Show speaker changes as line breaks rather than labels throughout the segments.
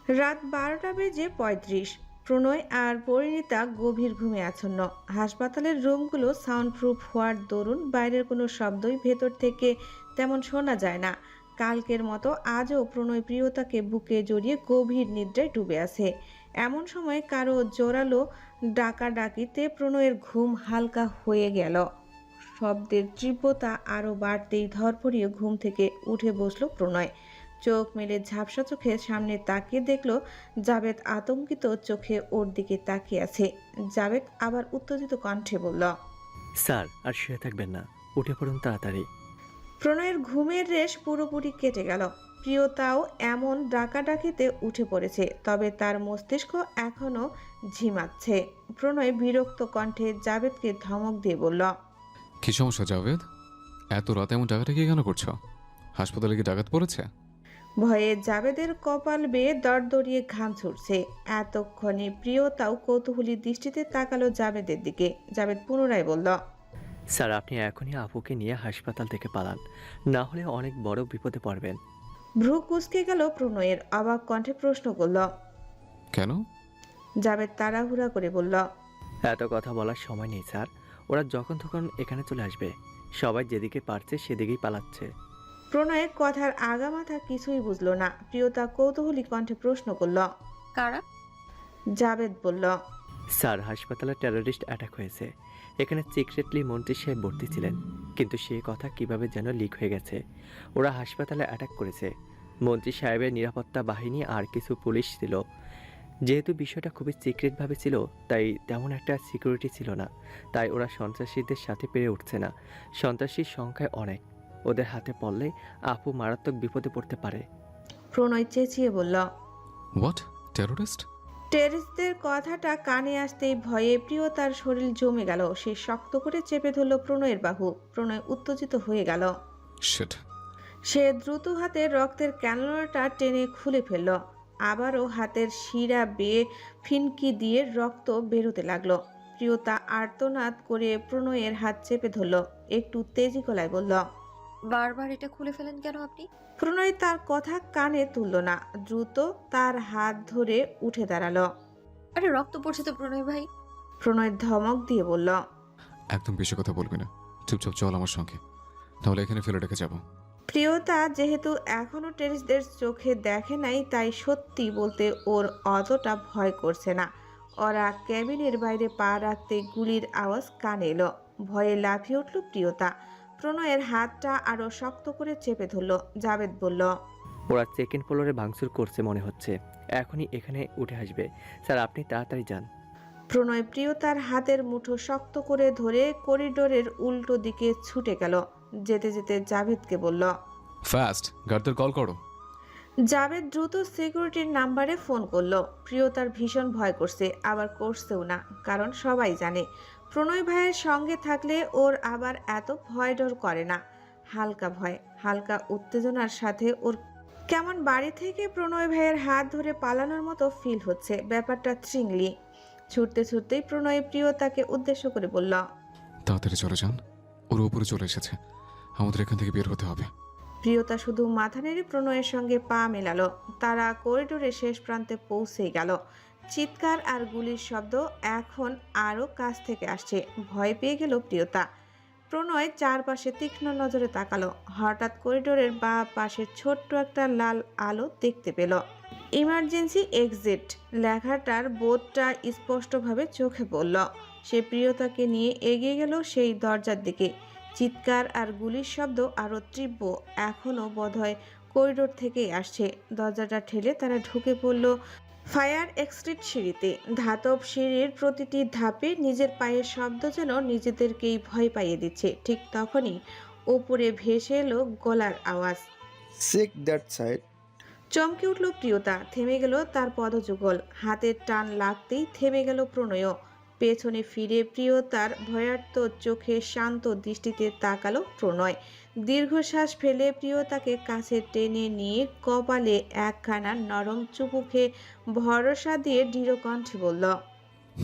রাত 12:35। প্রণয় আর পরিণীতা গভীর ঘুমে আচ্ছন্ন। হাসপাতালের রুমগুলো সাউন্ড প্রুফ হওয়ার দরুন বাইরের কোনো শব্দই ভেতর থেকে তেমন শোনা যায় না। কালকের মতো আজও প্রণয় প্রিয়তাকে বুকে জড়িয়ে গভীর নিদ্রায় ডুবে আছে। এমন সময় কারো জোরালো ডাকাডাকিতে প্রণয়ের ঘুম হালকা হয়ে গেল। শব্দের তীব্রতা আরও বাড়তেই ধরফরিয়ে ঘুম থেকে উঠে বসল প্রণয়। চোখ মেলে ঝাপসা চোখে সামনে তাকিয়ে দেখল জাভেদ আতঙ্কিত চোখে ওর দিকে তাকিয়ে আছে। জাভেদ আবার উত্তেজিত কণ্ঠে বলল,
স্যার আর শুয়ে থাকবেন না, উঠে পড়ুন তাড়াতাড়ি।
প্রণয়ের ঘুমের রেশ পুরোপুরি কেটে গেল। প্রিয়তাও এমন ডাকাডাকিতে উঠে পড়েছে, তবে তার মস্তিষ্ক এখনো ঝিমাচ্ছে। প্রণয় বিরক্ত কণ্ঠে জাভেদকে ধমক দিয়ে বলল,
কি সমস্যা জাভেদ? এত রাতে এমন ডাকাটাকি কেন করছো? হাসপাতালে কি ডাকাত পড়েছে?
ভয়ে জাভেদের কপাল বেয়ে দরদরিয়ে ঘাম ছুটছে। এতক্ষণে প্রিয়তাও কৌতূহলী দৃষ্টিতে তাকালো জাভেদের দিকে। জাভেদ পুনরায় বলল,
স্যার আপনি এখনই আপুকে নিয়ে হাসপাতাল থেকে পালান, না হলে অনেক বড় বিপদে পড়বেন।
ভ্রু কুঁচকে গেল প্রণয়ের। অবাক কণ্ঠে প্রশ্ন করল।
কেন?
জাভেদ তাড়াহুড়া করে বলল,
এত কথা বলার সময় নেই স্যার, ওরা যখন তখন এখানে চলে আসবে। সবাই যেদিকে পারছে সেদিকেই পালাচ্ছে।
প্রণয়ের কথার আগামাথা কিছুই বুঝল না। প্রিয়তা কৌতূহলী কণ্ঠে প্রশ্ন করল।
কারা?
জাভেদ বলল,
স্যার হাসপাতালে টেররিস্ট অ্যাটাক হয়েছে। এখানে সিক্রেটলি মন্ত্রী সাহেব ভর্তি ছিলেন, কিন্তু সে কথা কিভাবে যেন লিক হয়ে গেছে। ওরা হাসপাতালে অ্যাটাক করেছে। মন্ত্রী সাহেবের নিরাপত্তা বাহিনী আর কিছু পুলিশ ছিল। যেহেতু বিষয়টা খুবই সিক্রেটভাবে ছিল, তাই তেমন একটা সিকিউরিটি ছিল না। তাই ওরা সন্ত্রাসীদের সাথে পেরে উঠছে না। সন্ত্রাসীর সংখ্যায় অনেক। ওদের হাতে পড়লে আপু মারাত্মক বিপদে পড়তে পারে।
প্রণয় চেঁচিয়ে বলল।
হোয়াট? টেরোরিস্ট?
টেরিসদের কথাটা কানে আসতেই ভয়ে প্রিয়তার শরীর জমে গেল। সে শক্ত করে চেপে ধরল প্রণয়ের বাহু। প্রণয় উত্তেজিত হয়ে গেল।
শিট!
সে দ্রুত হাতে রক্তের ক্যানোলাটা টেনে খুলে ফেলল। আবারও হাতের শিরা বেয়ে ফিনকি দিয়ে রক্ত বেরোতে লাগলো। প্রিয়তা আর্তনাদ করে প্রণয়ের হাত চেপে ধরল। একটু তেজি গলায় বলল,
বারবার এটা খুলে ফেলেন কেন আপনি?
প্রণয় তার কথা কানে তুলল না। দ্রুত তার হাত ধরে উঠে দাঁড়ালো।
আরে রক্ত পড়ছে তো প্রণয় ভাই।
প্রণয় ধমক দিয়ে বলল,
একদম বেশি কথা বলবি না। চুপচাপ চল আমার সঙ্গে, তাহলে এখানে ফেলে রেখে যাবো।
প্রিয়তা যেহেতু এখনো টেরিসদের চোখে দেখে নাই, তাই সত্যি বলতে ওর অতটা ভয় করছে না। ওরা ক্যাবিনের বাইরে পা রাখতে গুলির আওয়াজ কানে এলো। ভয়ে লাফিয়ে উঠল প্রিয়তা। প্রণয়ের হাতটা আরো শক্ত করে চেপে ধরল। জাভেদ বলল,
ওরা সেকেন্ড ফ্লোরে ভাঙচুর করছে মনে হচ্ছে। এখনই এখানে উঠে আসবে। স্যার আপনি তাড়াতাড়ি যান।
প্রণয় প্রিয়তার হাতের মুঠো শক্ত করে ধরে করিডোরের উল্টো দিকে ছুটে গেল। যেতে যেতে জাভেদকে বলল,
ফাস্ট গার্ডদের কল করো।
জাভেদ দ্রুত সিকিউরিটির নাম্বারে ফোন করলো। প্রিয়তার ভীষণ ভয় করছে, আবার করছেও না, কারণ সবাই জানে প্রণয় ভাইয়ের সঙ্গে থাকলে ওর আবার এত ভয় ডর করে না। হালকা ভয়, হালকা উত্তেজনার সাথে ওর কেমন বাড়ি থেকে প্রণয় ভাইয়ের হাত ধরে পালানোর মতো ফিল হচ্ছে। ব্যাপারটা চিংলি। ছুটতে ছুটতেই প্রণয় প্রিয়তাকে উদ্দেশ্য করে বলল,
তাড়াতাড়ি চলে যান, ওর উপরে চলে এসেছে। আমাদের এখান থেকে বের হতে হবে।
প্রিয়তা শুধু মাথা নেড়ে প্রণয়ের সঙ্গে পা মেলালো। তারা করিডোরের শেষ প্রান্তে পৌঁছে গেল। চিৎকার আর গুলির শব্দ এখন আরও কাছ থেকে আসছে। ভয় পেয়ে গেল প্রিয়তা। প্রণয় চারপাশে তীক্ষ্ণ নজরে তাকালো। হঠাৎ করিডোরের বাঁ পাশে ছোট্ট একটা লাল আলো দেখতে পেল। ইমার্জেন্সি এক্সিট লেখাটার বোর্ডটা স্পষ্টভাবে চোখে পড়ল। সে প্রিয়তাকে নিয়ে এগিয়ে গেল সেই দরজার দিকে। চিৎকার আর গুলির শব্দ আরও তীব্র। এখনও বোধহয় করিডোর থেকেই আসছে। দরজাটা ঠেলে তারা ঢুকে পড়ল ফায়ার এক্সিট সিঁড়িতে। ধাতব সিঁড়ির প্রতিটি ধাপে নিজের পায়ের শব্দ যেন নিজেদেরকেই ভয় পাইয়ে দিচ্ছে। ঠিক তখনই ওপরে ভেসে এলো গলার আওয়াজ,
চেক দ্যাট সাইড।
চমকে উঠল প্রিয়তা। থেমে গেল তার পদযুগল। হাতের টান লাগতেই থেমে গেল প্রণয়। পেছনে ফিরে প্রিয়তার ভয়ার্ত চোখে শান্ত দৃষ্টিতে তাকালো প্রণয়। দীর্ঘশ্বাস ফেলে প্রিয়তাকে কাছে টেনে নিয়ে কপালে একখানা নরম চুমুকে ভরসা দিয়ে দৃঢ় কণ্ঠে বলল,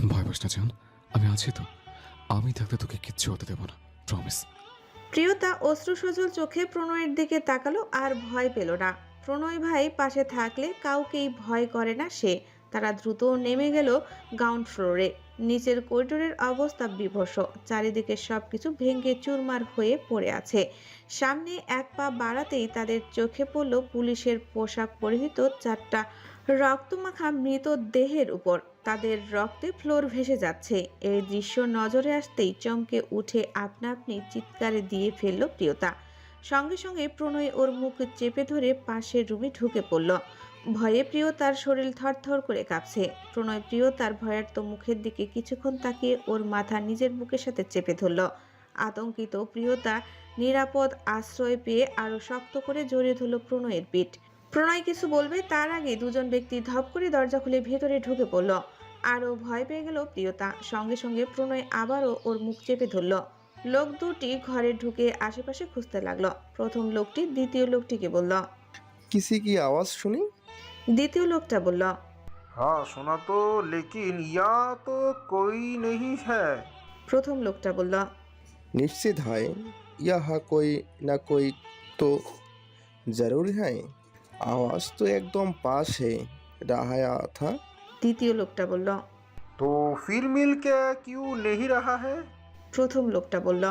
ভয় পাস না জান, আমি আছি তো। আমি থাকতে তোকে কিচ্ছু হতে দেবো না, প্রমিস।
প্রিয়তা অশ্রুসজল চোখে প্রণয়ের দিকে তাকালো আর ভয় পেল না। প্রণয় ভাই পাশে থাকলে কাউকেই ভয় করে না সে। তারা দ্রুত নেমে গেল গ্রাউন্ড ফ্লোরে। নিচের করিডোরের অবস্থা বিভৎস, চারিদিকে সবকিছু ভেঙে চুরমার হয়ে পড়ে আছে। সামনে এক পা বাড়াতেই তাদের চোখে পড়ল পুলিশের পোশাক পরিহিত 4টা রক্তমাখা মৃতদেহের উপর। তাদের রক্তে ফ্লোর ভেসে যাচ্ছে। এই দৃশ্য নজরে আসতেই চমকে উঠে আপনা আপনি চিৎকারে দিয়ে ফেলল প্রিয়তা। সঙ্গে সঙ্গে প্রণয় ওর মুখ চেপে ধরে পাশের রুমে ঢুকে পড়ল। ভয়ে প্রিয়তার শরীর থরথর করে কাঁপছে। প্রণয় প্রিয়তার ভয়ার্ত মুখের দিকে কিছুক্ষণ তাকিয়ে ওর মাথা নিজের বুকের সাথে চেপে ধরল। আতঙ্কিত প্রিয়তা নিরাপদ আশ্রয় পেয়ে আরো শক্ত করে জড়িয়ে ধরল প্রণয়ের পিঠ। প্রণয় কিছু বলবে তার আগে দুজন ব্যক্তি ধপ করে দরজা খুলে ভেতরে ঢুকে পড়ল। আরও ভয় পেয়ে গেল প্রিয়তা। সঙ্গে সঙ্গে প্রণয় আবারও ওর মুখ চেপে ধরল। লোক দুটি ঘরে ঢুকে আশেপাশে খুঁজতে লাগলো। প্রথম লোকটি দ্বিতীয় লোকটিকে বলল।
किसी की आवाज सुनी?
দ্বিতীয় লোকটা বলল।
हाँ सुना तो, लेकिन यहाँ तो कोई नहीं है।
প্রথম লোকটা বলল।
निश्चित है यहाँ कोई ना कोई तो जरूर है। आवाज तो एकदम पास है रहा था।
দ্বিতীয় লোকটা বলল।
तो फिर मिल के क्यों नहीं रहा है?
প্রথম লোকটা বলল।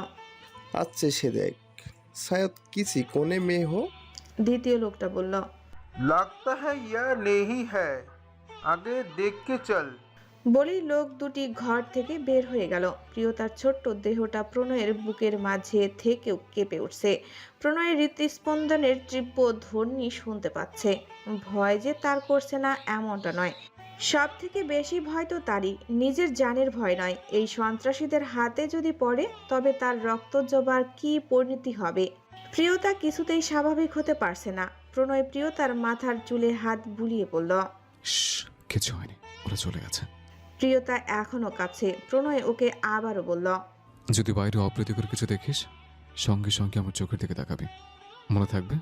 अच्छे से देख, शायद किसी कोने में हो।
দ্বিতীয় লোকটা বলল।
लगता है यह नहीं है, आगे देख के चल।
বলেই লোক দুটি ঘর থেকে বের হয়ে গেল। প্রিয়তার ছোট্ট দেহটা প্রণয়ের বুকের মাঝে থেকেও কেঁপে উঠছে। প্রণয়ের হৃৎস্পন্দনের তীব্র ধ্বনি শুনতে পাচ্ছে। ভয় যে তার করছে না এমনটা নয়, সব থেকে বেশি ভয় তো তারই, নিজের জানের ভয় নয়। এই সন্ত্রাসীদের হাতে যদি পড়ে তবে তার রক্ত জবার কি পরিণতি হবে। প্রিয়তা কিছুতেই স্বাভাবিক হতে পারছে না। প্রণয় প্রিয়তার মাথার চুলে হাত বুলিয়ে বলল।
কিছু হয়নি, ওরা চলে গেছে।
প্রিয়তা এখনো কাছে। প্রণয় ওকে আবারও বলল।
যদি বাইরে অপ্রীতিকর কিছু দেখিস সঙ্গে সঙ্গে আমার চোখের দিকে তাকাবি, মনে থাকবে?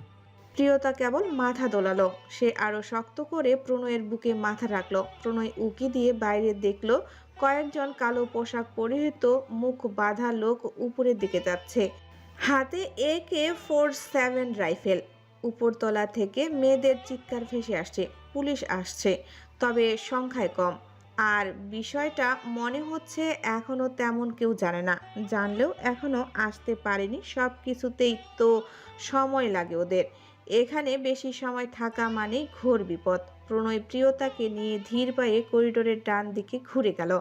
প্রিয়তা কেবল মাথা দোলালো। সে আরো শক্ত করে প্রণয়ের বুকে মাথা রাখলো। প্রণয় উকি দিয়ে বাইরে দেখলো কয়েকজন কালো পোশাক পরিহিত মুখ বাঁধা লোক উপরের দিকে যাচ্ছে, হাতে AK-47 রাইফেল। উপরতলা থেকে মেয়েদের চিৎকার ভেসে আসছে। পুলিশ আসছে, তবে সংখ্যায় কম। আর বিষয়টা মনে হচ্ছে এখনো তেমন কেউ জানে না। জানলেও এখনো আসতে পারেনি। সব কিছুতেই তো সময় লাগে ওদের। এখানে বেশি সময় থাকা মানেই ঘোর বিপদ। প্রণয় প্রিয়তাকে নিয়ে ধীর পায়ে করিডোরের ডান দিকে ঘুরে গেল।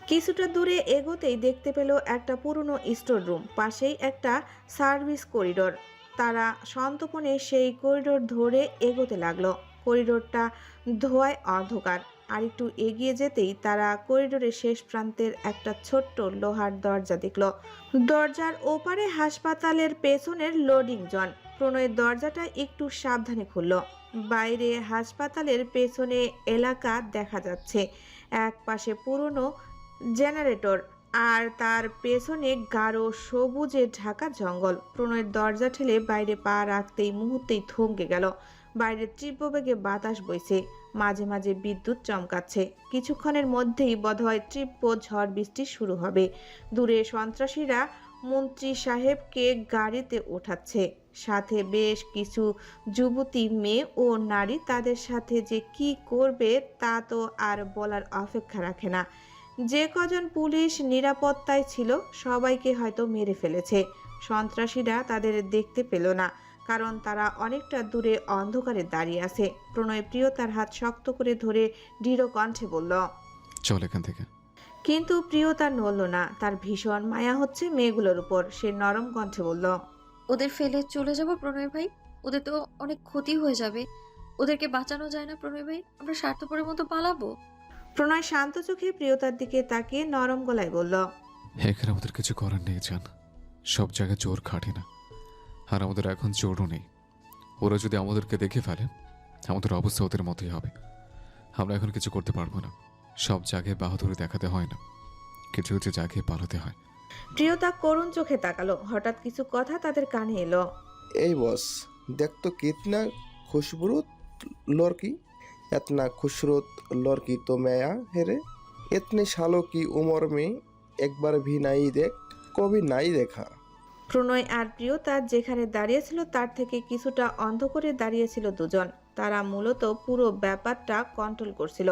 কিছুটা দূরে এগোতেই দেখতে পেল একটা পুরনো স্টোর রুম, পাশেই একটা সার্ভিস করিডোর। তারা সন্তর্পণে সেই করিডোর ধরে এগোতে লাগলো। করিডোরটা ধোঁয়ায় অন্ধকার। আর একটু এগিয়ে যেতেই তারা করিডোরের শেষ প্রান্তের একটা ছোট্ট লোহার দরজা দেখল। দরজার ওপারে হাসপাতালের পেছনের লোডিং জোন। প্রণয়ের দরজাটা একটু সাবধানে খুলল। বাইরে হাসপাতালের পেছনে এলাকা দেখা যাচ্ছে। এক পাশে পুরনো জেনারেটর আর তার পেছনে গাঢ় সবুজে ঢাকা জঙ্গল। প্রণয়ের দরজা ঠেলে বাইরে পা রাখতেই মুহূর্তেই থমকে গেল। বাইরে তীব্র বেগে বাতাস বইছে, মাঝে মাঝে বিদ্যুৎ চমকাচ্ছে। কিছুক্ষণের মধ্যেই বোধহয় তীব্র ঝড় বৃষ্টি শুরু হবে। দূরে সন্ত্রাসীরা মন্ত্রী সাহেবকে গাড়িতে ওঠাচ্ছে, সাথে বেশ কিছু যুবতী মেয়ে ও নারী। তাদের সাথে যে কি করবে তা তো আর বলার অপেক্ষা রাখে না। যে কজন পুলিশ নিরাপত্তায় ছিল সবাইকে হয়তো মেরে ফেলেছে। সন্ত্রাসীরা তাদের দেখতে পেল না, কারণ তারা অনেকটা দূরে অন্ধকারে দাঁড়িয়ে আছে। প্রণয় প্রিয়তার হাত শক্ত করে ধরে দৃঢ় কণ্ঠে বলল,
চল এখান থেকে।
কিন্তু প্রিয়তা নড়ল না। তার ভীষণ মায়া হচ্ছে মেয়েগুলোর উপর। সে নরম কণ্ঠে বলল,
ওদের ফেলে চলে যাব প্রণয় ভাই? ওদের তো অনেক ক্ষতি হয়ে যাবে। ওদেরকে বাঁচানো যায় না প্রণয় ভাই? আমরা স্বার্থপরের মতো পালাবো?
প্রণয় শান্ত চোখে প্রিয়তার দিকে তাকিয়ে নরম গলায় বলল,
এখানে আমাদের কিছু করার নেই জান, সব জায়গায় জোর খাটে না, আর আমাদের এখন জোরও নেই। ওরা যদি আমাদেরকে দেখে ফেলে আমাদের অবস্থা ওদের মতোই হবে। আমরা এখন কিছু করতে পারবো না। সব জায়গায় বাহাদুরি দেখাতে হয় না, কিছু কিছু জায়গায় পালাতে হয়।
প্রিয়তা করুণ চোখে তাকালো। হঠাৎ কিছু কথা তাদের কানে এলো।
ए बॉस, देख तो कितना खूबसूरत लड़की। इतना खूबसूरत लड़की तो मैं है रे। इतने सालों की उम्र में एक बार भी नहीं देख, कभी नहीं देखा।
প্রণয় আর প্রিয়তা যেখানে দাঁড়িয়েছিল তার থেকে কিছুটা অন্ধ করে দাঁড়িয়েছিল দুজন। তারা মূলত পুরো ব্যাপারটা কন্ট্রোল করছিল।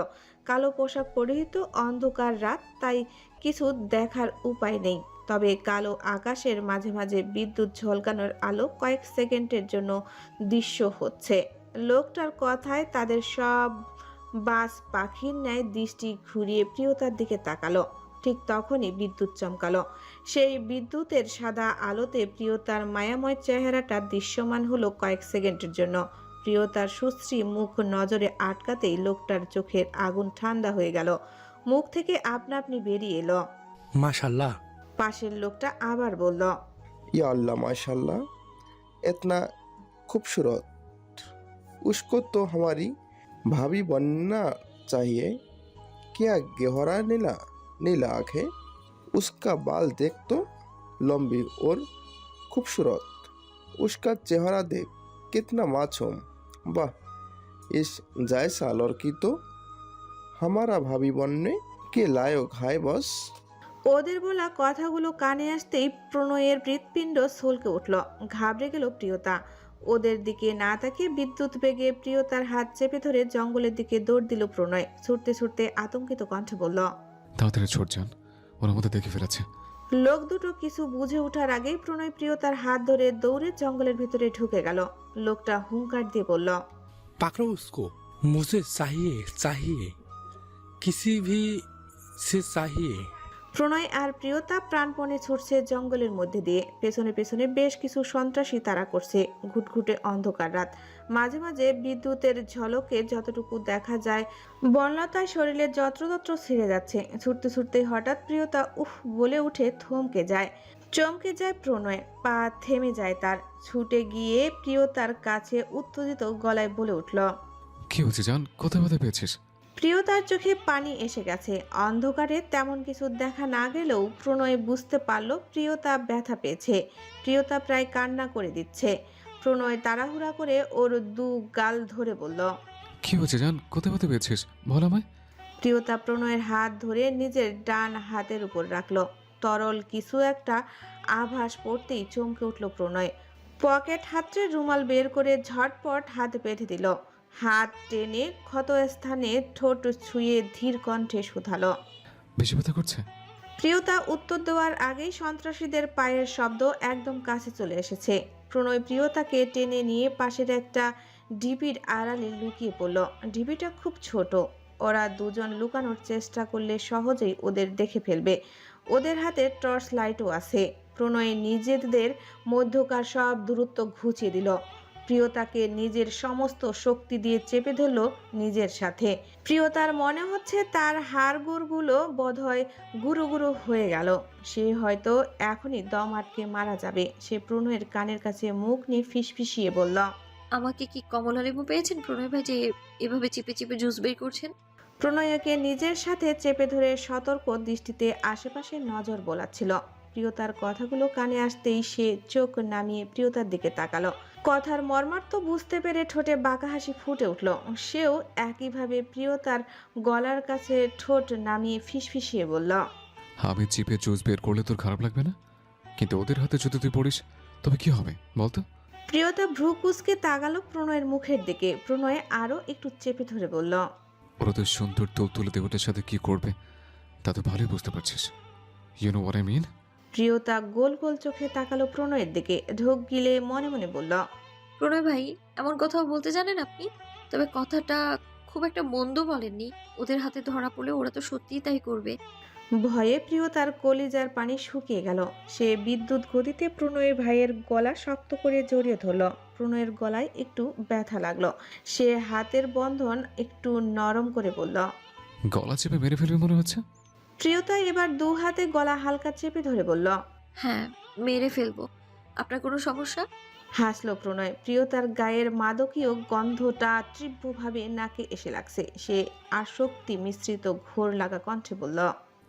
কালো পোশাক পরিহিত, অন্ধকার রাত, তাই কিছু দেখার উপায় নেই। তবে কালো আকাশের মাঝে মাঝে বিদ্যুৎ ঝলকানোর আলো কয়েক সেকেন্ডের জন্য দৃশ্য হচ্ছে। লোকটার কথায় তাদের সব বাস পাখির ন্যায় দৃষ্টি ঘুরিয়ে প্রিয়তার দিকে তাকালো। ঠিক তখনই বিদ্যুৎ চমকালো। সেই বিদ্যুতের সাদা আলোতে প্রিয়তার মায়াময় চেহারাটা দৃশ্যমান হলো কয়েক সেকেন্ডের জন্য। প্রিয়তার সুশ্রী মুখ নজরে আটকাতেই লোকটার চোখের আগুন ঠান্ডা হয়ে গেল। মুখ থেকে আপনা আপনি বেরিয়ে এলো,
माशाल्लाह।
পাশের লোকটা আবার বলল,
या अल्लाह माशाल्लाह, इतना खूबसूरत, उसको तो हमारी भाभी बनना चाहिए। क्या गहरा नीला नीला आंखें, उसका बाल देख तो लंबी और खूबसूरत, उसका चेहरा देख कितना मासूम। वाह, इस जैसा लड़की तो हमारा भाभी बनने के लायक है बस।
ওদের বলা কথাগুলো কানে আসতেই প্রণয়ের হৃৎপিণ্ড ছলকে উঠল। ঘাবড়ে গেল প্রিয়তা। ওদের দিকে না তাকিয়ে বিদ্যুৎ বেগে প্রিয়তার হাত চেপে ধরে জঙ্গলের দিকে দৌড় দিল প্রণয়। ছুটতে ছুটতে আতঙ্কিত কণ্ঠে বলল,
তাড়াতাড়ি ছোট যান, ওরা আমাদের দেখে ফেলেছে।
লোক দুটো কিছু বুঝে ওঠার আগেই প্রণয় প্রিয়তার হাত ধরে দৌড়ে জঙ্গলের ভিতরে ঢুকে গেল। লোকটা হুঙ্কার দিয়ে বলল,
पकड़ो उसको, मुझे चाहिए चाहिए, किसी भी से चाहिए।
প্রণয় আর প্রিয়তা প্রাণপণে ছুটছে জঙ্গলের মধ্যে দিয়ে। পেছনে পেছনে বেশ কিছু সন্ত্রাসী তাড়া করছে। ঘুটঘুটে অন্ধকার রাত, মাঝে মাঝে বিদ্যুতের ঝলকে যতটুকু দেখা যায় বনলতায় শরীরে যত্রতত্র ছিঁড়ে যাচ্ছে। ছুটতে ছুটতে হঠাৎ প্রিয়তা উফ বলে উঠে থমকে যায়। চমকে যায় প্রণয়, পা থেমে যায় তার। ছুটে গিয়ে প্রিয়তার কাছে উত্তেজিত গলায় বলে উঠল,
কি হয়েছে জান, কোথায় ব্যথা পেয়েছিস?
প্রিয়তার চোখে পানি এসে গেছে। অন্ধকারে তেমন কিছু দেখা না গেলেও প্রণয় বুঝতে পারল প্রিয়তা ব্যথা পেয়েছে। প্রিয়তা প্রায় কান্না করে দিচ্ছে। প্রণয় তাড়াহুড়া করে ওর দু গাল ধরে বলল,
কি হয়েছে জান, কোথায় ব্যথা পেয়েছিস বল আমায়।
প্রিয়তা প্রণয়ের হাত ধরে নিজের ডান হাতের উপর রাখলো। তরল কিছু একটা আভাস পড়তেই চমকে উঠল প্রণয়। পকেট হাতড়ে রুমাল বের করে ঝটপট হাত বেঁধে দিল। হাত টেনে ক্ষতস্থানে ঠোঁট ছুঁয়ে ধীর কণ্ঠে শুধালো।
বেশি ব্যথা করছে?
প্রিয়তা উত্তর দেওয়ার আগেই সন্ত্রাসীদের পায়ের শব্দ একদম কাছে চলে এসেছে। প্রণয় প্রিয়তাকে টেনে নিয়ে পাশের একটা ঢিপির আড়ালে লুকিয়ে পড়ল। ঢিপিটা খুব ছোট, ওরা দুজন লুকানোর চেষ্টা করলে সহজেই ওদের দেখে ফেলবে। ওদের হাতে টর্চ লাইটও আছে। প্রণয় নিজেদের মধ্যকার সব দূরত্ব ঘুচিয়ে দিল। প্রিয়তাকে নিজের সমস্ত শক্তি দিয়ে চেপে ধরল নিজের সাথে। প্রিয়তার মনে হচ্ছে তার হাড়গোড়গুলো বোধহয় গুঁড়ো গুঁড়ো হয়ে গেল। সে হয়তো এখনই দম আটকে মারা যাবে। সে প্রণয়ের কানের কাছে মুখ নিয়ে ফিসফিসিয়ে বলল,
আমাকে কি কমলা লেবু পেয়েছেন প্রণয় ভাই যে এভাবে চিপে চিপে জুস বের করছেন?
প্রণয়কে নিজের সাথে চেপে ধরে সতর্ক দৃষ্টিতে আশেপাশে নজর বোলাচ্ছিল। প্রিয়তার কথাগুলো কানে আসতেই সে চোখ নামিয়ে প্রিয়তার দিকে তাকালো। কথার মর্মার্থ বুঝতে পেরে ঠোঁটে বাঁকা হাসি ফুটে উঠল। সেও একইভাবে প্রিয়তার গলার কাছে ঠোঁট নামিয়ে ফিসফিসিয়ে বলল,
আমি চিপে জুস বের করলে তোর খারাপ লাগবে না? কিন্তু ওদের হাতে যদি তুই পড়িস তবে কি হবে বলতো?
প্রিয়তা ভ্রু কুঁচকে তাকালো প্রণয়ের মুখের দিকে। প্রণয় আরো একটু চেপে ধরে বলল,
ওরা তো সুন্দর তুলতুলে দেবতার সাথে কি করবে তা তো ভালোই বুঝতে পারছিস। You know what I mean?
Priyota গোল গোল চোখে তাকালো প্রণয়ের দিকে। ঢোক গিলে মনে মনে বলল,
প্রণয় ভাই এমন কথাও বলতে জানেন আপনি? তবে কথাটা খুব একটা মন্দ বলেননি। ওদের হাতে ধরা পড়লে ওরা তো সত্যিই তাই করবে।
ভয়ে প্রিয়তার কলিজার পানি শুকিয়ে গেল। সে বিদ্যুৎ গতিতে প্রণয়ের ভাইয়ের গলা শক্ত করে জড়িয়ে ধরল। প্রণয়ের গলায় একটু ব্যথা লাগলো। সে হাতের বন্ধন একটু নরম করে বলল,
গলা চেপে মেরে ফেলবে মনে হচ্ছে।
প্রিয়তা এবার দু হাতে গলা হালকা চেপে ধরে বলল,
হ্যাঁ, মেরে ফেলবো। আপনার কোনো সমস্যা?
হাসলো প্রণয়। প্রিয়তার গায়ের মাদকীয় গন্ধটা তীব্রভাবে নাকে এসে লাগছে। সে আসক্তি মিশ্রিত ঘোর লাগা কণ্ঠে বলল,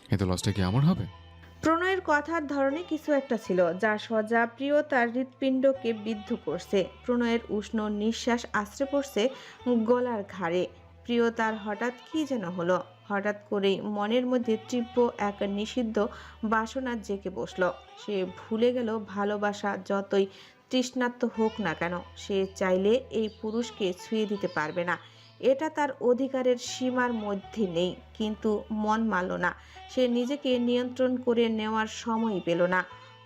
এত লসটা কি আমার হবে?
প্রণয়ের কথার ধরনে কিছু একটা ছিল যা সজা প্রিয়তার হৃৎপিণ্ডকে বিদ্ধ করছে। প্রণয়ের উষ্ণ নিঃশ্বাস আশ্রে পড়ছে গলার ঘাড়ে। প্রিয়তার হঠাৎ কি যেন হলো। হঠাৎ করেই মনের মধ্যে তীব্র এক নিষিদ্ধ বাসনা জেগে বসল। সে ভুলে গেল ভালোবাসা যতই তৃষ্ণার্ত হোক না কেন, সে চাইলে এই পুরুষকে ছুঁয়ে দিতে পারবে না। এটা তার অধিকারের সীমার মধ্যে নেই। কিন্তু মন মানল না, সে নিজেকে নিয়ন্ত্রণ করে নেওয়ার সময় পেল না।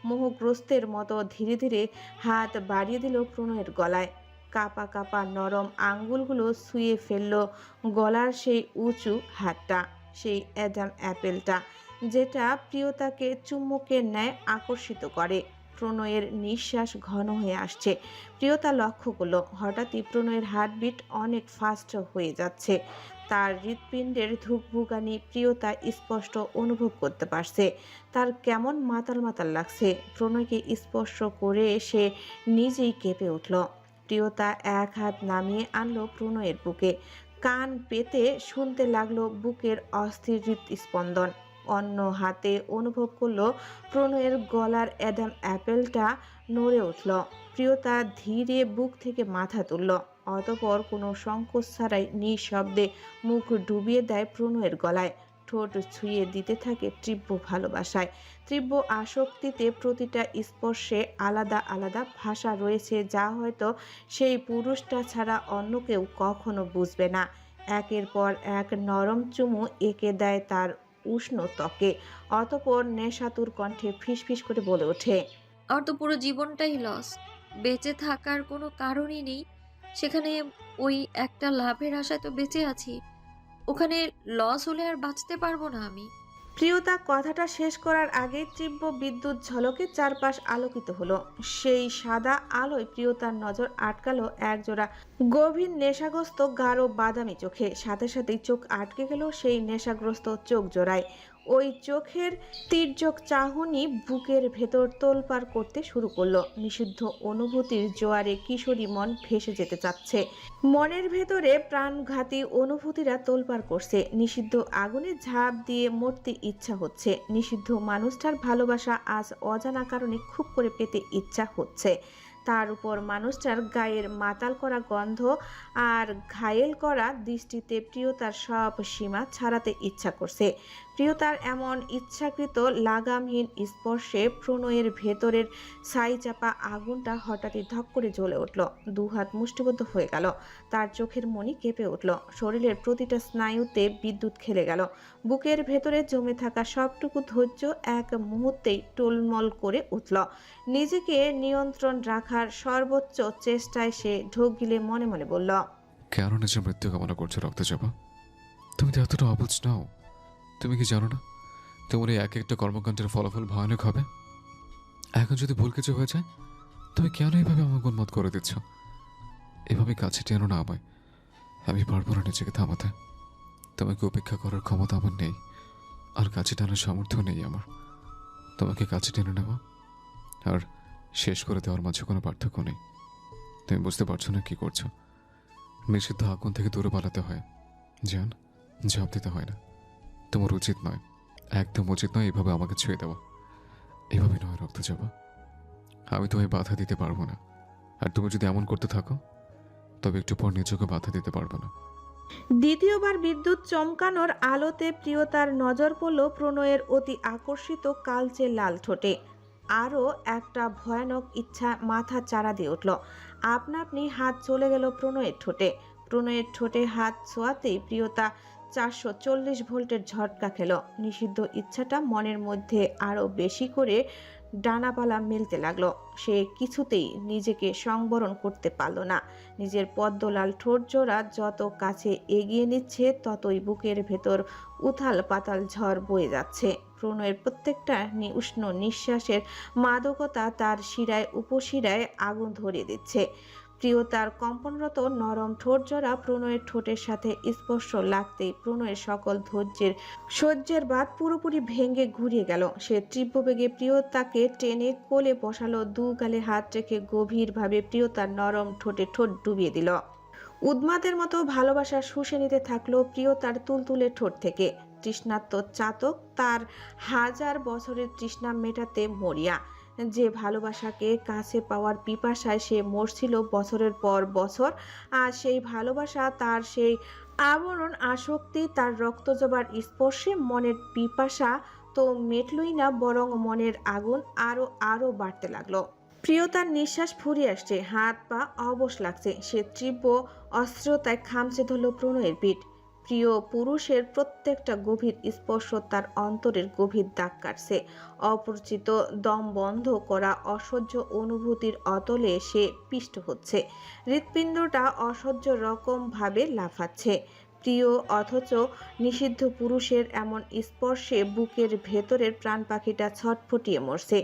মোহগ্রস্তের মতো ধীরে ধীরে হাত বাড়িয়ে দিল প্রণয়ের গলায়। কাপা কাপা নরম আঙ্গুলগুলো ছুঁয়ে ফেলল গলার সেই উঁচু হাতটা, সেই অ্যাডাম অ্যাপেলটা যেটা প্রিয়তাকে চুম্বকের ন্যায় আকর্ষিত করে। প্রণয়ের নিঃশ্বাস ঘন হয়ে আসছে। প্রিয়তা লক্ষ্য করলো হঠাৎই প্রণয়ের হার্টবিট অনেক ফাস্ট হয়ে যাচ্ছে। তার হৃৎপিণ্ডের ধুকভুকানি প্রিয়তা স্পষ্ট অনুভব করতে পারছে। তার কেমন মাতাল মাতাল লাগছে। প্রণয়কে স্পর্শ করে সে নিজেই কেঁপে উঠল। প্রিয়তা এক হাত নামিয়ে আনলো প্রণয়ের বুকে, কান পেতে শুনতে লাগলো বুকের অস্থির হৃৎস্পন্দন। অন্য হাতে অনুভব করলো প্রণয়ের গলার অ্যাডাম অ্যাপেলটা নড়ে উঠল। প্রিয়তা ধীরে বুক থেকে মাথা তুলল, অতঃপর কোনো সংকোচ ছাড়াই নিঃশব্দে মুখ ডুবিয়ে দেয় প্রণয়ের গলায়। ঠোঁট ছুঁয়ে দিতে থাকে তীব্র ভালোবাসায়, তীব্র আসক্তিতে। প্রতিটা স্পর্শে আলাদা আলাদা ভাষা রয়েছে যা হয়তো সেই পুরুষটা ছাড়া অন্য কেউ কখনো বুঝবে না। একের পর এক নরম চুমু এঁকে দেয় তার উষ্ণ ত্বকে, অতঃপর নেশাতুর কণ্ঠে ফিসফিস করে বলে ওঠে,
আমার তো পুরো জীবনটাই লস। বেঁচে থাকার কোনো কারণই নেই। সেখানে ওই একটা লাভের আশায় তো বেঁচে আছি, ওখানে লস হলে আর বাঁচতে পারবো না আমি।
প্রিয়তা কথাটা শেষ করার আগেই তীব্র বিদ্যুৎ ঝলকে চারপাশ আলোকিত হলো। সেই সাদা আলোয় প্রিয়তার নজর আটকালো একজোড়া গভীর নেশাগ্রস্ত গাঢ় বাদামি চোখে। সাথে সাথেই চোখ আটকে গেল সেই নেশাগ্রস্ত চোখ জোড়ায়। ওই চোখের তীর্যক চাহনি বুকের ভেতর তোলপাড় করতে শুরু করলো। নিষিদ্ধ অনুভূতির জোয়ারে কিশোরী মন ভেসে যেতে চাচ্ছে। মনের ভেতরে প্রাণঘাতী অনুভূতিরা তোলপাড় করছে। নিষিদ্ধ আগুনে ঝাঁপ দিয়ে মরতে ইচ্ছা হচ্ছে। নিষিদ্ধ মানুষটার ভালোবাসা আজ অজানা কারণে খুব করে পেতে ইচ্ছা হচ্ছে। তার উপর মানুষটার গায়ের মাতাল করা গন্ধ আর ঘায়েল করা দৃষ্টিতে প্রিয়তার সব সীমা ছাড়াতে ইচ্ছা করছে। প্রিয়তার এমন ইচ্ছাকৃত লাগামহীন স্পর্শে প্রণয়ের ভেতরের ছাই চাপা আগুনটা হঠাৎই ধক করে জ্বলে উঠল। দুহাত মুষ্টিবদ্ধ হয়ে গেল। তার চোখের মনি কেঁপে উঠল। শরীরের প্রতিটা স্নায়ুতে বিদ্যুৎ খেলে গেল। বুকের ভেতরে জমে থাকা সবটুকু ধৈর্য এক মুহূর্তেই টোলমল করে উঠল। নিজেকে নিয়ন্ত্রণ রাখার সর্বোচ্চ চেষ্টায় সে ঢোক গিলে মনে মনে বলল,
কেন নিজের মৃত্যু কামনা করছো রক্তচাপা? তুমি তো এতটা অবুঝ নাও। তুমি কি জানো না তোমার এই এক একটা কর্মকাণ্ডের ফলাফল ভয়ানক হবে? এখন যদি ভুল কিছু হয়ে যায়, তুমি কেন এইভাবে আমাকে উন্মত করে দিচ্ছ? এভাবে কাছে টেনো না আমায়। আমি পারবো না নিজেকে থামাতে। তোমাকে উপেক্ষা করার ক্ষমতা আমার নেই, আর কাছে টানার সামর্থ্য নেই আমার। তোমাকে কাছে টেনে নেওয়া আর শেষ করে দেওয়ার মাঝে কোনো পার্থক্য নেই। তুমি বুঝতে পারছো না কি করছো? নিষিদ্ধ আগুন থেকে দূরে পালাতে হয়, জান, ঝাঁপ দিতে হয় না। তোমার উচিত নয়, একদম উচিত নয় এভাবে আমাকে ছুঁয়ে দেওয়া। এভাবে নয় রক্তচাপা, আমি তোমায় বাধা দিতে পারবো না। আর তুমি যদি এমন করতে থাকো, তবে একটু পর নিজেকে বাধা দিতে পারবো না।
দ্বিতীয়বার বিদ্যুৎ চমকানোর আলোতে প্রিয়তার নজর পড়ল প্রণয়ের অতি আকর্ষিত কালচে লাল ঠোঁটে। আরও একটা ভয়ানক ইচ্ছা মাথা চাড়া দিয়ে উঠল। আপনা আপনি হাত চলে গেল প্রণয়ের ঠোঁটে। প্রণয়ের ঠোঁটে হাত ছোঁয়াতেই প্রিয়তা 440 ভোল্টের ঝটকা খেল। নিষিদ্ধ ইচ্ছাটা মনের মধ্যে আরও বেশি করে ডানাপালা মেলতে লাগলো। সে কিছুতেই নিজেকে সংবরণ করতে পারল না। নিজের পদ্মলাল ঠোঁট জোড়া যত কাছে এগিয়ে নিচ্ছে, ততই বুকের ভেতর উথাল পাতাল ঝড় বয়ে যাচ্ছে। প্রণয়ের প্রত্যেকটা উষ্ণ নিঃশ্বাসের মাদকতা তার শিরায় উপশিরায় আগুন ধরিয়ে দিচ্ছে। প্রিয়তার কম্পনরত নরম ঠোঁট জোড়া প্রণয়ের ঠোঁটের সাথে স্পর্শ লাগতেই প্রণয়ের সকল ধৈর্যের সহ্যের বাঁধ পুরোপুরি ভেঙে ঘুরিয়ে গেল। সে তীব্র বেগে প্রিয়তাকে টেনে কোলে বসালো। দু গালে হাত রেখে গভীরভাবে প্রিয়তার নরম ঠোঁটে ঠোঁট ডুবিয়ে দিল। উন্মাদের মতো ভালোবাসা শুষে নিতে থাকলো প্রিয়তার তুলতুলে ঠোঁট থেকে। তৃষ্ণার্ত চাতক তার হাজার বছরের তৃষ্ণা মেটাতে মরিয়া। যে ভালোবাসাকে কাছে পাওয়ার পিপাসায় সে মরছিল বছরের পর বছর, আর সেই ভালোবাসা, তার সেই আবরণ আসক্তি, তার রক্তজবার স্পর্শে মনের পিপাসা তো মেটলই না, বরং মনের আগুন আরো আরো বাড়তে লাগলো। প্রিয়তার নিঃশ্বাস ফুরিয়ে আসছে, হাত পা অবশ লাগছে। সে তীব্র অস্থিরতায় খামচে ধরল প্রণয়ের পিঠ। প্রিয় পুরুষের প্রত্যেকটা গভীর স্পর্শ তার অন্তরের গভীর দাগ কাটছে। অপরিচিত দম বন্ধ করা অসহ্য অনুভূতির অতলে সে পিষ্ট হচ্ছে। হৃৎপিণ্ডটা অসহ্য রকমভাবে লাফাচ্ছে। প্রিয় অথচ নিষিদ্ধ পুরুষের এমন স্পর্শে বুকের ভেতরের প্রাণ পাখিটা ছটফটিয়ে মরছে।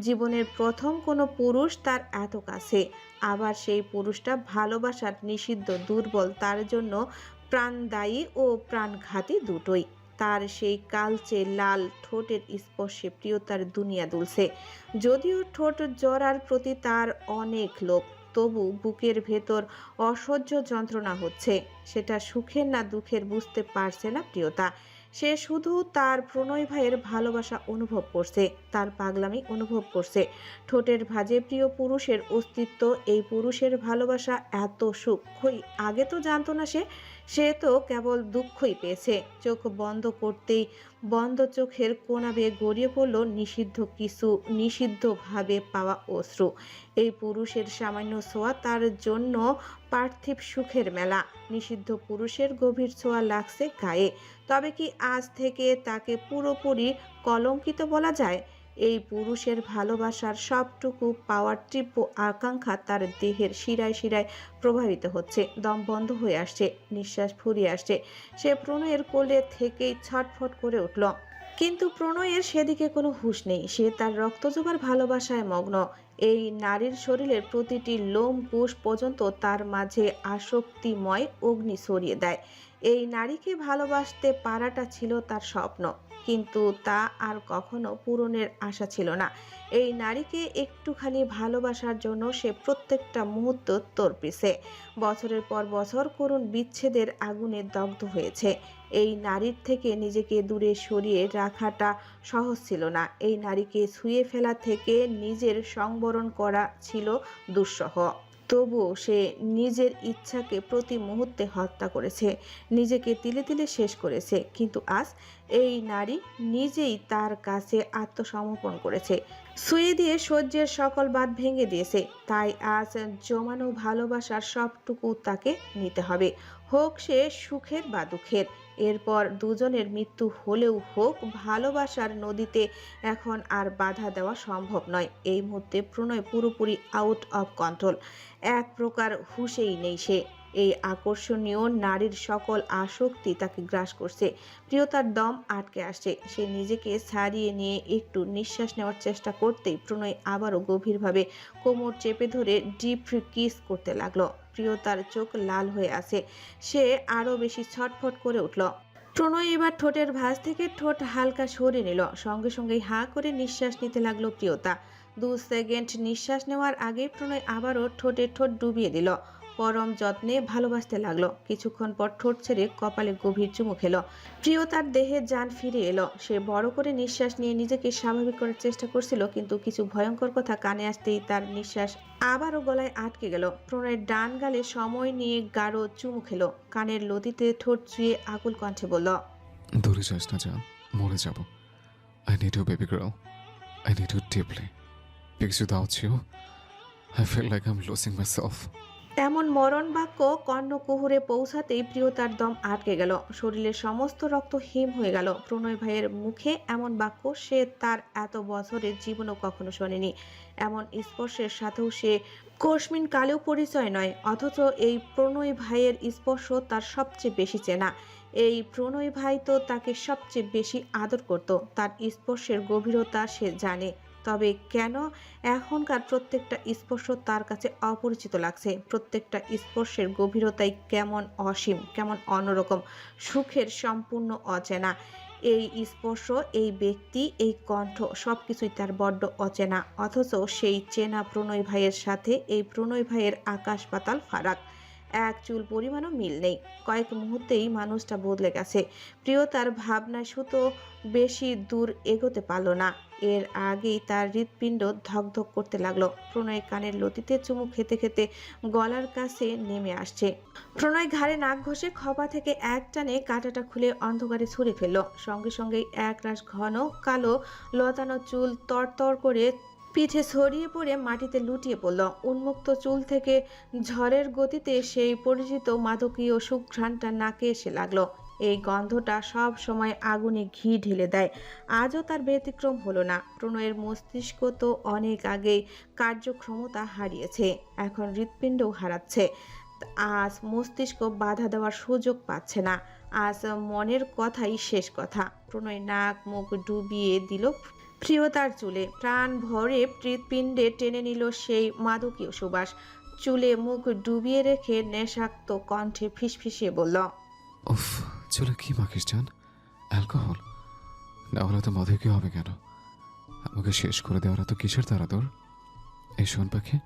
জীবনের প্রথম কোনো পুরুষ তার এত কাছে, আবার সেই পুরুষটা ভালোবাসার নিষিদ্ধ, দুর্বল, তার জন্য প্রাণদায়ী ও প্রাণঘাতী দুটোই। তার সেই কালচে লাল ঠোঁটের স্পর্শে প্রিয়তার দুনিয়া দুলছে। যদিও ঠোঁট জড়ার প্রতি তার অনেক লোভ, তবু বুকের ভেতর অসহ্য যন্ত্রণা হচ্ছে। সেটা সুখের না দুঃখের বুঝতে পারছে না প্রিয়তা। সে শুধু তার প্রণয় ভাইয়ের ভালোবাসা অনুভব করছে, তার পাগলামি অনুভব করছে। ঠোঁটের ভাঁজে প্রিয় পুরুষের অস্তিত্ব, এই পুরুষের ভালোবাসা এত সুখই আগে তো জানতো না সে। সে তো কেবল দুঃখই পেয়েছে। চোখ বন্ধ করতেই বন্ধ চোখের কোণা বেয়ে গড়িয়ে পড়ল নিষিদ্ধ কিছু, নিষিদ্ধভাবে পাওয়া অশ্রু। এই পুরুষের সামান্য ছোঁয়া তার জন্য পার্থিব সুখের মেলা। নিষিদ্ধ পুরুষের গভীর ছোঁয়া লাগছে গায়ে। তবে কি আজ থেকে তাকে পুরোপুরি কলঙ্কিত বলা যায়? এই পুরুষের ভালোবাসার সবটুকু পাওয়ার তীব্র আকাঙ্ক্ষা তার দেহের শিরায় শিরায় প্রভাবিত হচ্ছে। দম বন্ধ হয়ে আসছে, নিঃশ্বাস ফুরিয়ে আসছে। সে প্রণয়ের কোলে থেকেই ছটফট করে উঠল, কিন্তু প্রণয়ের সেদিকে কোনো হুঁশ নেই। সে তার রক্তজোগাড় ভালোবাসায় মগ্ন। এই নারীর শরীরের প্রতিটি লোম কোষ পর্যন্ত তার মাঝে আসক্তিময় অগ্নি ছড়িয়ে দেয়। এই নারীকে ভালোবাসতে পারাটা ছিল তার স্বপ্ন, কিন্তু তা আর কখনো পূরণের আশা ছিল না। এই নারীকে একটুখানি ভালোবাসার জন্য সে প্রত্যেকটা মুহূর্ত তড়পিছে। বছরের পর বছর করুণ বিচ্ছেদের আগুনে দগ্ধ হয়েছে। এই নারীর থেকে নিজেকে দূরে সরিয়ে রাখাটা সহজ ছিল না। এই নারীকে ছুঁয়ে ফেলা থেকে নিজের সংবরণ করা ছিল দুঃসহ। তবুও সে নিজের ইচ্ছাকে প্রতি মুহূর্তে হত্যা করেছে, নিজেকে তিলে তিলে শেষ করেছে। কিন্তু আজ এই নারী নিজেই তার কাছে আত্মসমর্পণ করেছে, ছুঁয়ে দিয়ে সহ্যের সকল বাঁধ ভেঙে দিয়েছে। তাই আজ জমানো ভালোবাসার সবটুকু তাকে নিতে হবে, হোক সে সুখের বা দুঃখের। এরপর দুজনের মৃত্যু হলেও হোক, ভালোবাসার নদীতে এখন আর বাধা দেওয়া সম্ভব নয়। এই মুহূর্তে প্রণয় পুরোপুরি আউট অফ কন্ট্রোল, এক প্রকার হুঁশেই নেই সে। এই আকর্ষণীয় নারীর সকল আসক্তি তাকে গ্রাস করছে। প্রিয়তার দম আটকে আসছে। সে নিজেকে ছাড়িয়ে নিয়ে একটু নিঃশ্বাস নেওয়ার চেষ্টা করতেই প্রণয় আবারও গভীরভাবে কোমর চেপে ধরে ডিপ কিস করতে লাগলো। প্রিয়তার চোখ লাল হয়ে আছে, সে আরো বেশি ছটফট করে উঠল। প্রণয় এবার ঠোঁটের ভাঁজ থেকে ঠোঁট হালকা সরিয়ে নিল। সঙ্গে সঙ্গেই হাঁ করে নিঃশ্বাস নিতে লাগলো প্রিয়তা। 2 সেকেন্ড নিঃশ্বাস নেওয়ার আগে প্রণয় আবারও ঠোঁটে ঠোঁট ডুবিয়ে দিল। পরম যত্নে ভালোবাসতে লাগলো। কিছুক্ষণ পর ঠোঁট ছেড়ে কপালে গভীর চুমু খেলো। প্রিয়তার দেহে যান ফিরে এলো। সে বড় করে নিঃশ্বাস নিয়ে নিজেকে স্বাভাবিক করার চেষ্টা করছিল, কিন্তু কিছু ভয়ঙ্কর কথা কানে আসতেই তার নিঃশ্বাস আবারও গলায় আটকে গেল। প্রণয়ের ডান গালে সময় নিয়ে গাঢ় চুমু খেলো। কানের লতিতে ঠোঁট চুয়ে আকুল কণ্ঠে বলল,
দূরে যাস না জান, মরে যাব। I need you baby girl, I need you deeply, because without you I feel like I am losing myself.
এমন মরণ বাক্য কর্ণকুহুরে পৌঁছাতেই প্রিয়তার দম আটকে গেল, শরীরের সমস্ত রক্ত হিম হয়ে গেল। প্রণয় ভাইয়ের মুখে এমন বাক্য সে তার এত বছরের জীবনও কখনো শোনেনি। এমন স্পর্শের সাথেও সে কস্মিন কালেও পরিচয় নয়, অথচ এই প্রণয় ভাইয়ের স্পর্শ তার সবচেয়ে বেশি চেনা। এই প্রণয় ভাই তো তাকে সবচেয়ে বেশি আদর করত। তার স্পর্শের গভীরতা সে জানে, তবে কেন এখনকার প্রত্যেকটা স্পর্শ তার কাছে অপরিচিত লাগছে? প্রত্যেকটা স্পর্শের গভীরতাই কেমন অসীম, কেমন অন্যরকম, সুখের সম্পূর্ণ অচেনা। এই স্পর্শ, এই ব্যক্তি, এই কণ্ঠ, সবকিছুই তার বড্ড অচেনা। অথচ সেই চেনা প্রণয় ভাইয়ের সাথে এই প্রণয় ভাইয়ের আকাশ পাতাল ফারাক। এক চুল পরিমাণও মিল নেই। কয়েক মুহূর্তেই মানুষটা বদলে গেছে। প্রিয়তার ভাবনায় শুধু বেশি দূর এগোতে পারল না। এর আগেই তার হৃৎপিণ্ড ধকধক করতে লাগলো। প্রণয় কানের লতিতে চুমু খেতে খেতে গলার কাছে নেমে আসছে। প্রণয় ঘাড়ে নাক ঘষে খপা থেকে এক টানে কাঁটাটা খুলে অন্ধকারে ছুঁড়ে ফেলল। সঙ্গে সঙ্গেই এক রাশ ঘন কালো লতানো চুল তরতর করে পিঠে ছড়িয়ে পড়ে মাটিতে লুটিয়ে পড়ল। উন্মুক্ত চুল থেকে ঝড়ের গতিতে সেই পরিচিত মাদকীয় সুঘ্রাণটা নাকে এসে লাগলো। এই গন্ধটা সব সময় আগুনে ঘি ঢেলে দেয়, আজও তার ব্যতিক্রম হলো না। প্রণয়ের মস্তিষ্ক তো অনেক আগেই কার্যক্ষমতা হারিয়েছে, এখন হৃৎপিণ্ডও হারাচ্ছে। আজ মস্তিষ্ক বাধা দেওয়ার সুযোগ পাচ্ছে না, আজ মনের কথাই শেষ কথা। প্রণয় নাক মুখ ডুবিয়ে দিল প্রিয়তার চুলে, প্রাণ ভরে হৃৎপিণ্ডে টেনে নিল সেই মাদকীয় সুবাস। চুলে মুখ ডুবিয়ে রেখে নেশাক্ত কণ্ঠে ফিসফিসিয়ে বলল,
উফ, চলে কি মাখিস জান? অ্যালকোহল? না হলে তো মদে কি হবে কেন? আমাকে শেষ করে দেওয়ার এত কিসের তারা তোর? এই শোন পাখি,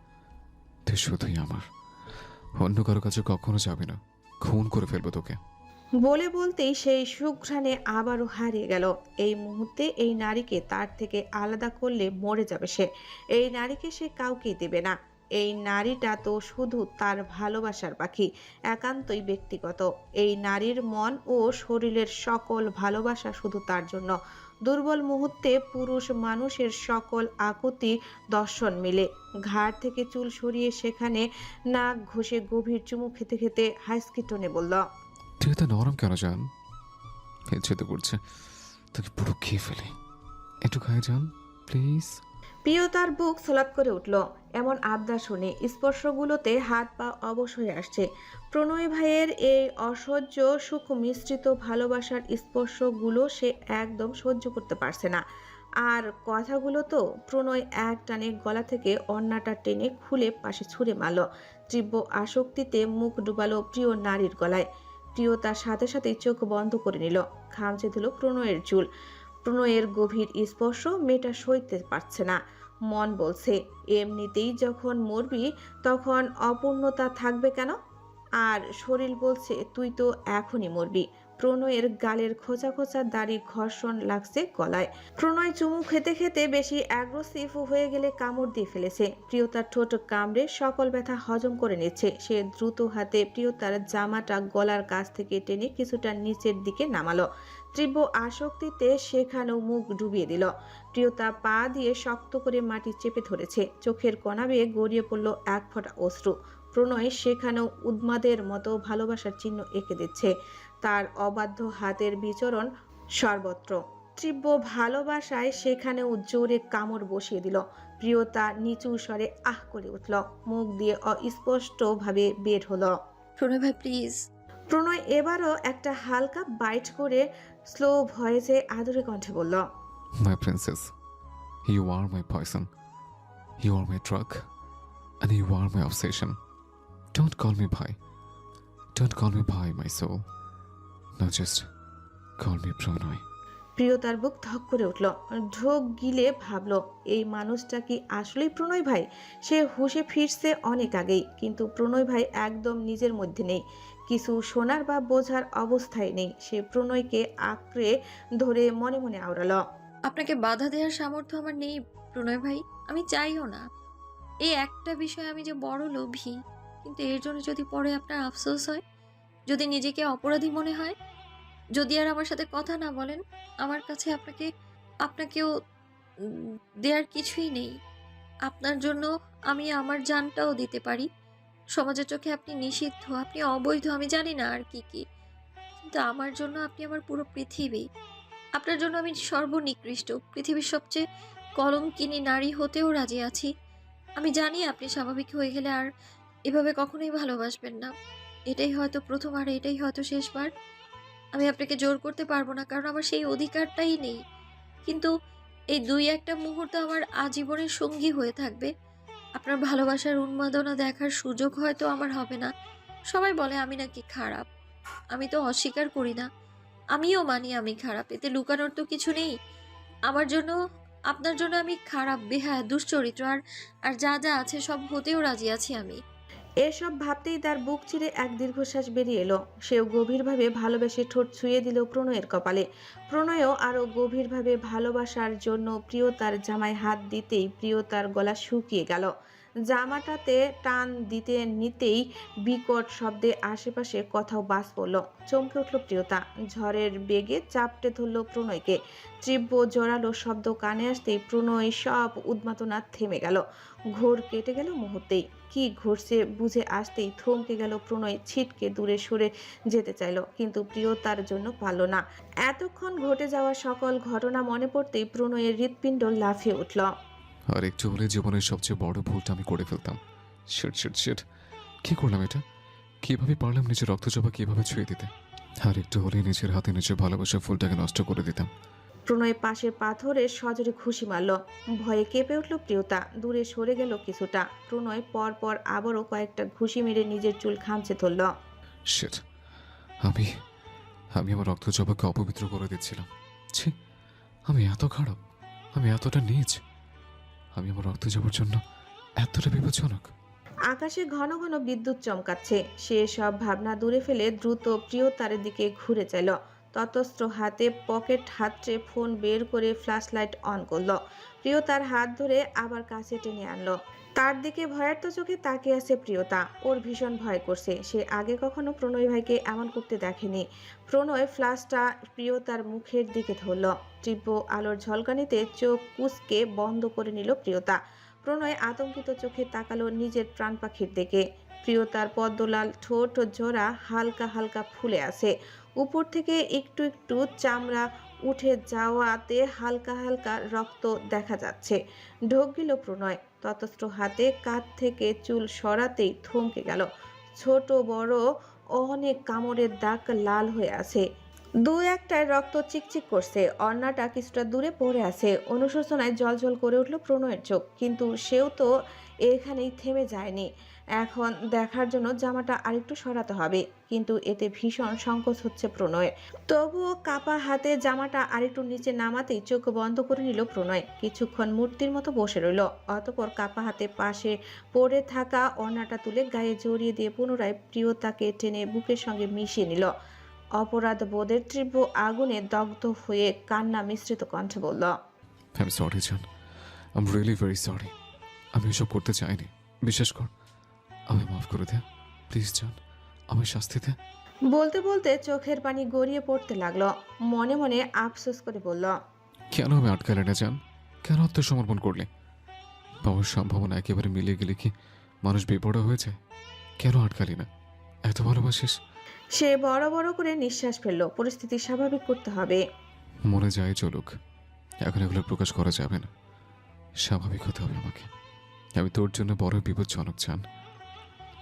তুই শুধুই আমার, অন্য কারো কাছে কখনো যাবি না, খুন করে ফেলবো তোকে।
বলে বলতেই সেই সুঘ্রাণে আবারও হারিয়ে গেল। এই মুহূর্তে এই নারীকে তার থেকে আলাদা করলে মরে যাবে সে। এই নারীকে সে কাউকেই দেবে না। এই নারীটা তো শুধু তার ভালোবাসার পাখি, একান্তই ব্যক্তিগত। এই নারীর মন ও শরীরের সকল ভালোবাসা শুধু তার জন্য। দুর্বল মুহূর্তে পুরুষ মানুষের সকল আকুতি দর্শন মিলে। ঘাড় থেকে চুল সরিয়ে সেখানে নাক ঘষে গভীর চুমু খেতে খেতে হাইস্কি টোনে বলল,
তুই তো নরম কেন জান? ইচ্ছে তো করছে তোকে পুরো খেয়ে ফেলে। একটু খাই যান প্লিজ।
প্রিয়তার বুক ছলাৎ করে উঠল। এমন আবদার শুনে স্পর্শগুলোতে হাত পা অবশ হয়ে আসছে। প্রণয় ভাইয়ের এই অসহ্য সুখ মিশ্রিত ভালোবাসার স্পর্শগুলো সে একদম সহ্য করতে পারছে না। আর কথাগুলো তো প্রণয় এক টানে গলা থেকে অন্নাটা টেনে খুলে পাশে ছুঁড়ে মারল। তীব্র আসক্তিতে মুখ ডুবালো প্রিয় নারীর গলায়। প্রিয়তার সাথে সাথেই চোখ বন্ধ করে নিল, খামচে দিল প্রণয়ের চুল। প্রণয়ের গভীর স্পর্শ মেয়েটা সইতে পারছে না। মন বলছে, এমনিতেই যখন মরবি তখন অপূর্ণতা থাকবে কেন? আর শরীর বলছে, তুই তো এখনই মরবি। প্রণয়ের গালের খোঁচা খোঁচা দাড়ি ঘর্ষণ লাগছে গলায়। প্রণয় চুমু খেতে খেতে বেশি অ্যাগ্রেসিভ হয়ে গেলে কামড় দিয়ে ফেলেছে। প্রিয়তার ঠোঁট কামড়ে সকল ব্যথা হজম করে নিচ্ছে। সে দ্রুত হাতে প্রিয়তার জামাটা গলার কাছ থেকে টেনে কিছুটা নিচের দিকে নামালো। তীব্র আসক্তিতে সেখানেও মুখ ডুবিয়ে দিল। প্রিয়তা পা দিয়ে শক্ত করে মাটি চেপে ধরেছে। চোখের কোণা বেয়ে গড়িয়ে পড়ল এক ফোঁটা অশ্রু। প্রণয় সেখানেও উন্মাদের মতো ভালোবাসার চিহ্ন এঁকে দিচ্ছে। তার অবাধ্য হাতের বিচরণ সর্বত্র। তীব্র ভালোবাসায় সেখানেও জোরে কামড় বসিয়ে দিল। প্রিয়তা নিচু স্বরে আহ করে উঠল, মুখ দিয়ে অস্পষ্টভাবে বের হলো,
প্রণয় ভাই প্লিজ।
প্রণয় এবারও একটা হালকা বাইট করে স্লো ভয়েসে আদুরে কণ্ঠে বলল,
my princess, you are my poison, you are my drug, and you are my obsession. Don't call me bhai. Don't call me bhai, my soul. No, just call me Pranay.
প্রিয়তার বুক ধক করে উঠল। ঢোক গিলে ভাবল, এই মানুষটা কি আসলেই প্রণয় ভাই? সে হুঁশে ফিরছে অনেক আগেই, কিন্তু প্রণয় ভাই একদম নিজের মধ্যে নেই, কিছু শোনার বা বোঝার অবস্থায় নেই। সে প্রণয়কে আঁকড়ে ধরে মনে মনে আওড়ালো,
আপনাকে বাধা দেওয়ার সামর্থ্য আমার নেই প্রণয় ভাই, আমি চাইও না। এই একটা বিষয় আমি যে বড় লোভী, কিন্তু এর জন্য যদি পরে আপনার আফসোস হয়, যদি নিজেকে অপরাধী মনে হয়, যদি আর আমার সাথে কথা না বলেন, আমার কাছে আপনাকেও দেওয়ার কিছুই নেই। আপনার জন্য আমি আমার জানটাও দিতে পারি। সমাজের চোখে আপনি নিষিদ্ধ, আপনি অবৈধ, আমি জানি না আর কি কি, কিন্তু আমার জন্য আপনি আমার পুরো পৃথিবী। আপনার জন্য আমি সর্বনিকৃষ্ট, পৃথিবীর সবচেয়ে কলঙ্কিনী নারী হতেও রাজি আছি। আমি জানি আপনি স্বাভাবিক হয়ে গেলে আর এভাবে কখনোই ভালোবাসবেন না। এটাই হয়তো প্রথম আর এটাই হয়তো শেষবার। আমি আপনাকে জোর করতে পারবো না, কারণ আমার সেই অধিকারটাই নেই। কিন্তু এই দুই একটা মুহূর্ত আমার আজীবনের সঙ্গী হয়ে থাকবে। আপনার ভালোবাসার উন্মাদনা দেখার সুযোগ হয়তো আমার হবে না। সবাই বলে আমি নাকি খারাপ, আমি তো অস্বীকার করি না, আমিও মানি আমি খারাপ, এতে লুকানোর তো কিছু নেই। আমার জন্য, আপনার জন্য আমি খারাপ, বেহায়া, দুশ্চরিত্র আর যা যা আছে সব হতেও রাজি আছি আমি।
এসব ভাবতেই তার বুক চিরে এক দীর্ঘশ্বাস বেরিয়ে এলো। সেও গভীরভাবে ভালোবেসে ঠোঁট ছুঁয়ে দিল প্রণয়ের কপালে। প্রণয়ও আরো গভীরভাবে ভালোবাসার জন্য প্রিয়তার জামায় হাত দিতেই প্রিয়তার গলা শুকিয়ে গেল। জামাটাতে টান দিতে নিতেই বিকট শব্দে আশেপাশে কোথাও বাজ পড়ল। চমকে উঠল প্রিয়তা। ঝড়ের বেগে চাপটে ধরল প্রণয়কে। তীব্র জোরালো শব্দ কানে আসতেই প্রণয় সব উন্মাদনা থেমে গেল। ঘোর কেটে গেল মুহূর্তেই। কি ঘটছে বুঝে আসতেই থমকে গেল প্রণয়। ছিটকে দূরে সরে যেতে চাইল, কিন্তু প্রিয়তার জন্য পারল না। এতক্ষণ ঘটে যাওয়া সকল ঘটনা মনে পড়তেই প্রণয়ের হৃৎপিণ্ড লাফিয়ে উঠল।
আর একটু হলে জীবনের সবচেয়ে বড় ভুলটা আমি করে ফেলতাম। শিট শিট শিট, কি করলাম এটা? কিভাবে পারলাম নিজের রক্তচাপা কিভাবে ছুঁয়ে দিতে? আর একটু হলে নিজের হাতে নিজের ভালোবাসার ফুলটাকে নষ্ট করে দিতাম।
প্রণয় পাশের পাথরে সজোরে ঘুষি মারল। ভয়ে কেঁপে উঠল প্রিয়তা। দূরে সরে গেল কিছুটা। প্রণয় পর পর আবারও কয়েকটা ঘুষি মেরে নিজের চুল খামচে ধরল।
শিট, আমি আমি আমার রক্তচাপাকে অপবিত্র করে দিচ্ছিলাম। ছি, আমি এত খারাপ, আমি এতটা নীচ, আমি আমার রক্তচাপার জন্য এতটা বিপজ্জনক।
আকাশে ঘন ঘন বিদ্যুৎ চমকাচ্ছে। সে সব ভাবনা দূরে ফেলে দ্রুত প্রিয়তার দিকে ঘুরে চাইল। ততস্ত্র হাতে পকেট হাতড়ে ফোন বের করে ফ্ল্যাশ লাইট অন করলো। প্রিয়তার হাত ধরে আবার কাছে টেনে আনলো। তার দিকে ভয়ার্ত চোখে তাকিয়ে আছে প্রিয়তা। ওর ভীষণ ভয় করছে। সে আগে কখনো প্রণয় ভাইকে এমন করতে দেখেনি। প্রণয় ফ্ল্যাশটা প্রিয়তার মুখের দিকে ধরল। তীব্র আলোর ঝলকানিতে চোখ কুঁচকে বন্ধ করে নিল প্রিয়তা। প্রণয় আতঙ্কিত চোখে তাকালো নিজের প্রাণ পাখির দিকে। প্রিয়তার পদ্মলাল ঠোঁট জোড়া হালকা হালকা ফুলে আছে। উপর থেকে একটু একটু চামড়া উঠে যাওয়াতে হালকা হালকা রক্ত দেখা যাচ্ছে। ঢোক গেল প্রণয়। ততস্ত্র হাতে কাঁধ থেকে চুল সরাতেই থমকে গেল। ছোট বড় অনেক কামড়ের দাগ লাল হয়ে আছে। দু একটায় রক্ত চিকচিক করছে। অন্যটা কিছুটা দূরে পড়ে আছে। অনুশোচনায় জলজল করে উঠল প্রণয়ের চোখ। কিন্তু সেও তো এখানেই থেমে যায়নি। এখন দেখার জন্য জামাটা আরেকটু সরাতে হবে। কিন্তু এতে ভীষণ সংকোচ হচ্ছে প্রণয়ের। তবুও কাপা হাতে জামাটা আরেকটু নিচে নামাতেই চোখ বন্ধ করে নিল প্রণয়। কিছুক্ষণ মূর্তির মতো বসে রইল। অতঃপর কাপা হাতে পাশে পড়ে থাকা ওড়নাটা তুলে গায়ে জড়িয়ে দিয়ে পুনরায় প্রিয়তাকে টেনে বুকের সঙ্গে মিশিয়ে নিল। অপরাধ বোধের তীব্র আগুনে দগ্ধ হয়ে কান্না মিশ্রিত কণ্ঠে বলল,
আই এম সরি জান, I am really very sorry. আমি এসব করতে চাইনি, বিশ্বাস কর। আমি মাফ করে দে প্লিজ জান, আমার শাস্তি দে।
বলতে বলতে চোখের পানি গড়িয়ে পড়তে লাগলো। মনে মনে আফসোস করে বলল,
কেন আমি আটকালে না জান? কেন আত্মসমর্পণ করলে? বাবার সম্ভাবনা একেবারে মিলিয়ে গেলে কি মানুষ বেপরোয়া হয়ে যায়? কেন আটকালি না? এত ভালোবাসিস।
সে বড় বড় করে নিঃশ্বাস ফেলল। পরিস্থিতি স্বাভাবিক করতে হবে।
মনে যায় চলুক, এখন এগুলো প্রকাশ করা যাবে না। স্বাভাবিক হতে হবে আমাকে। আমি তোর জন্য বড় বিপজ্জনক জান।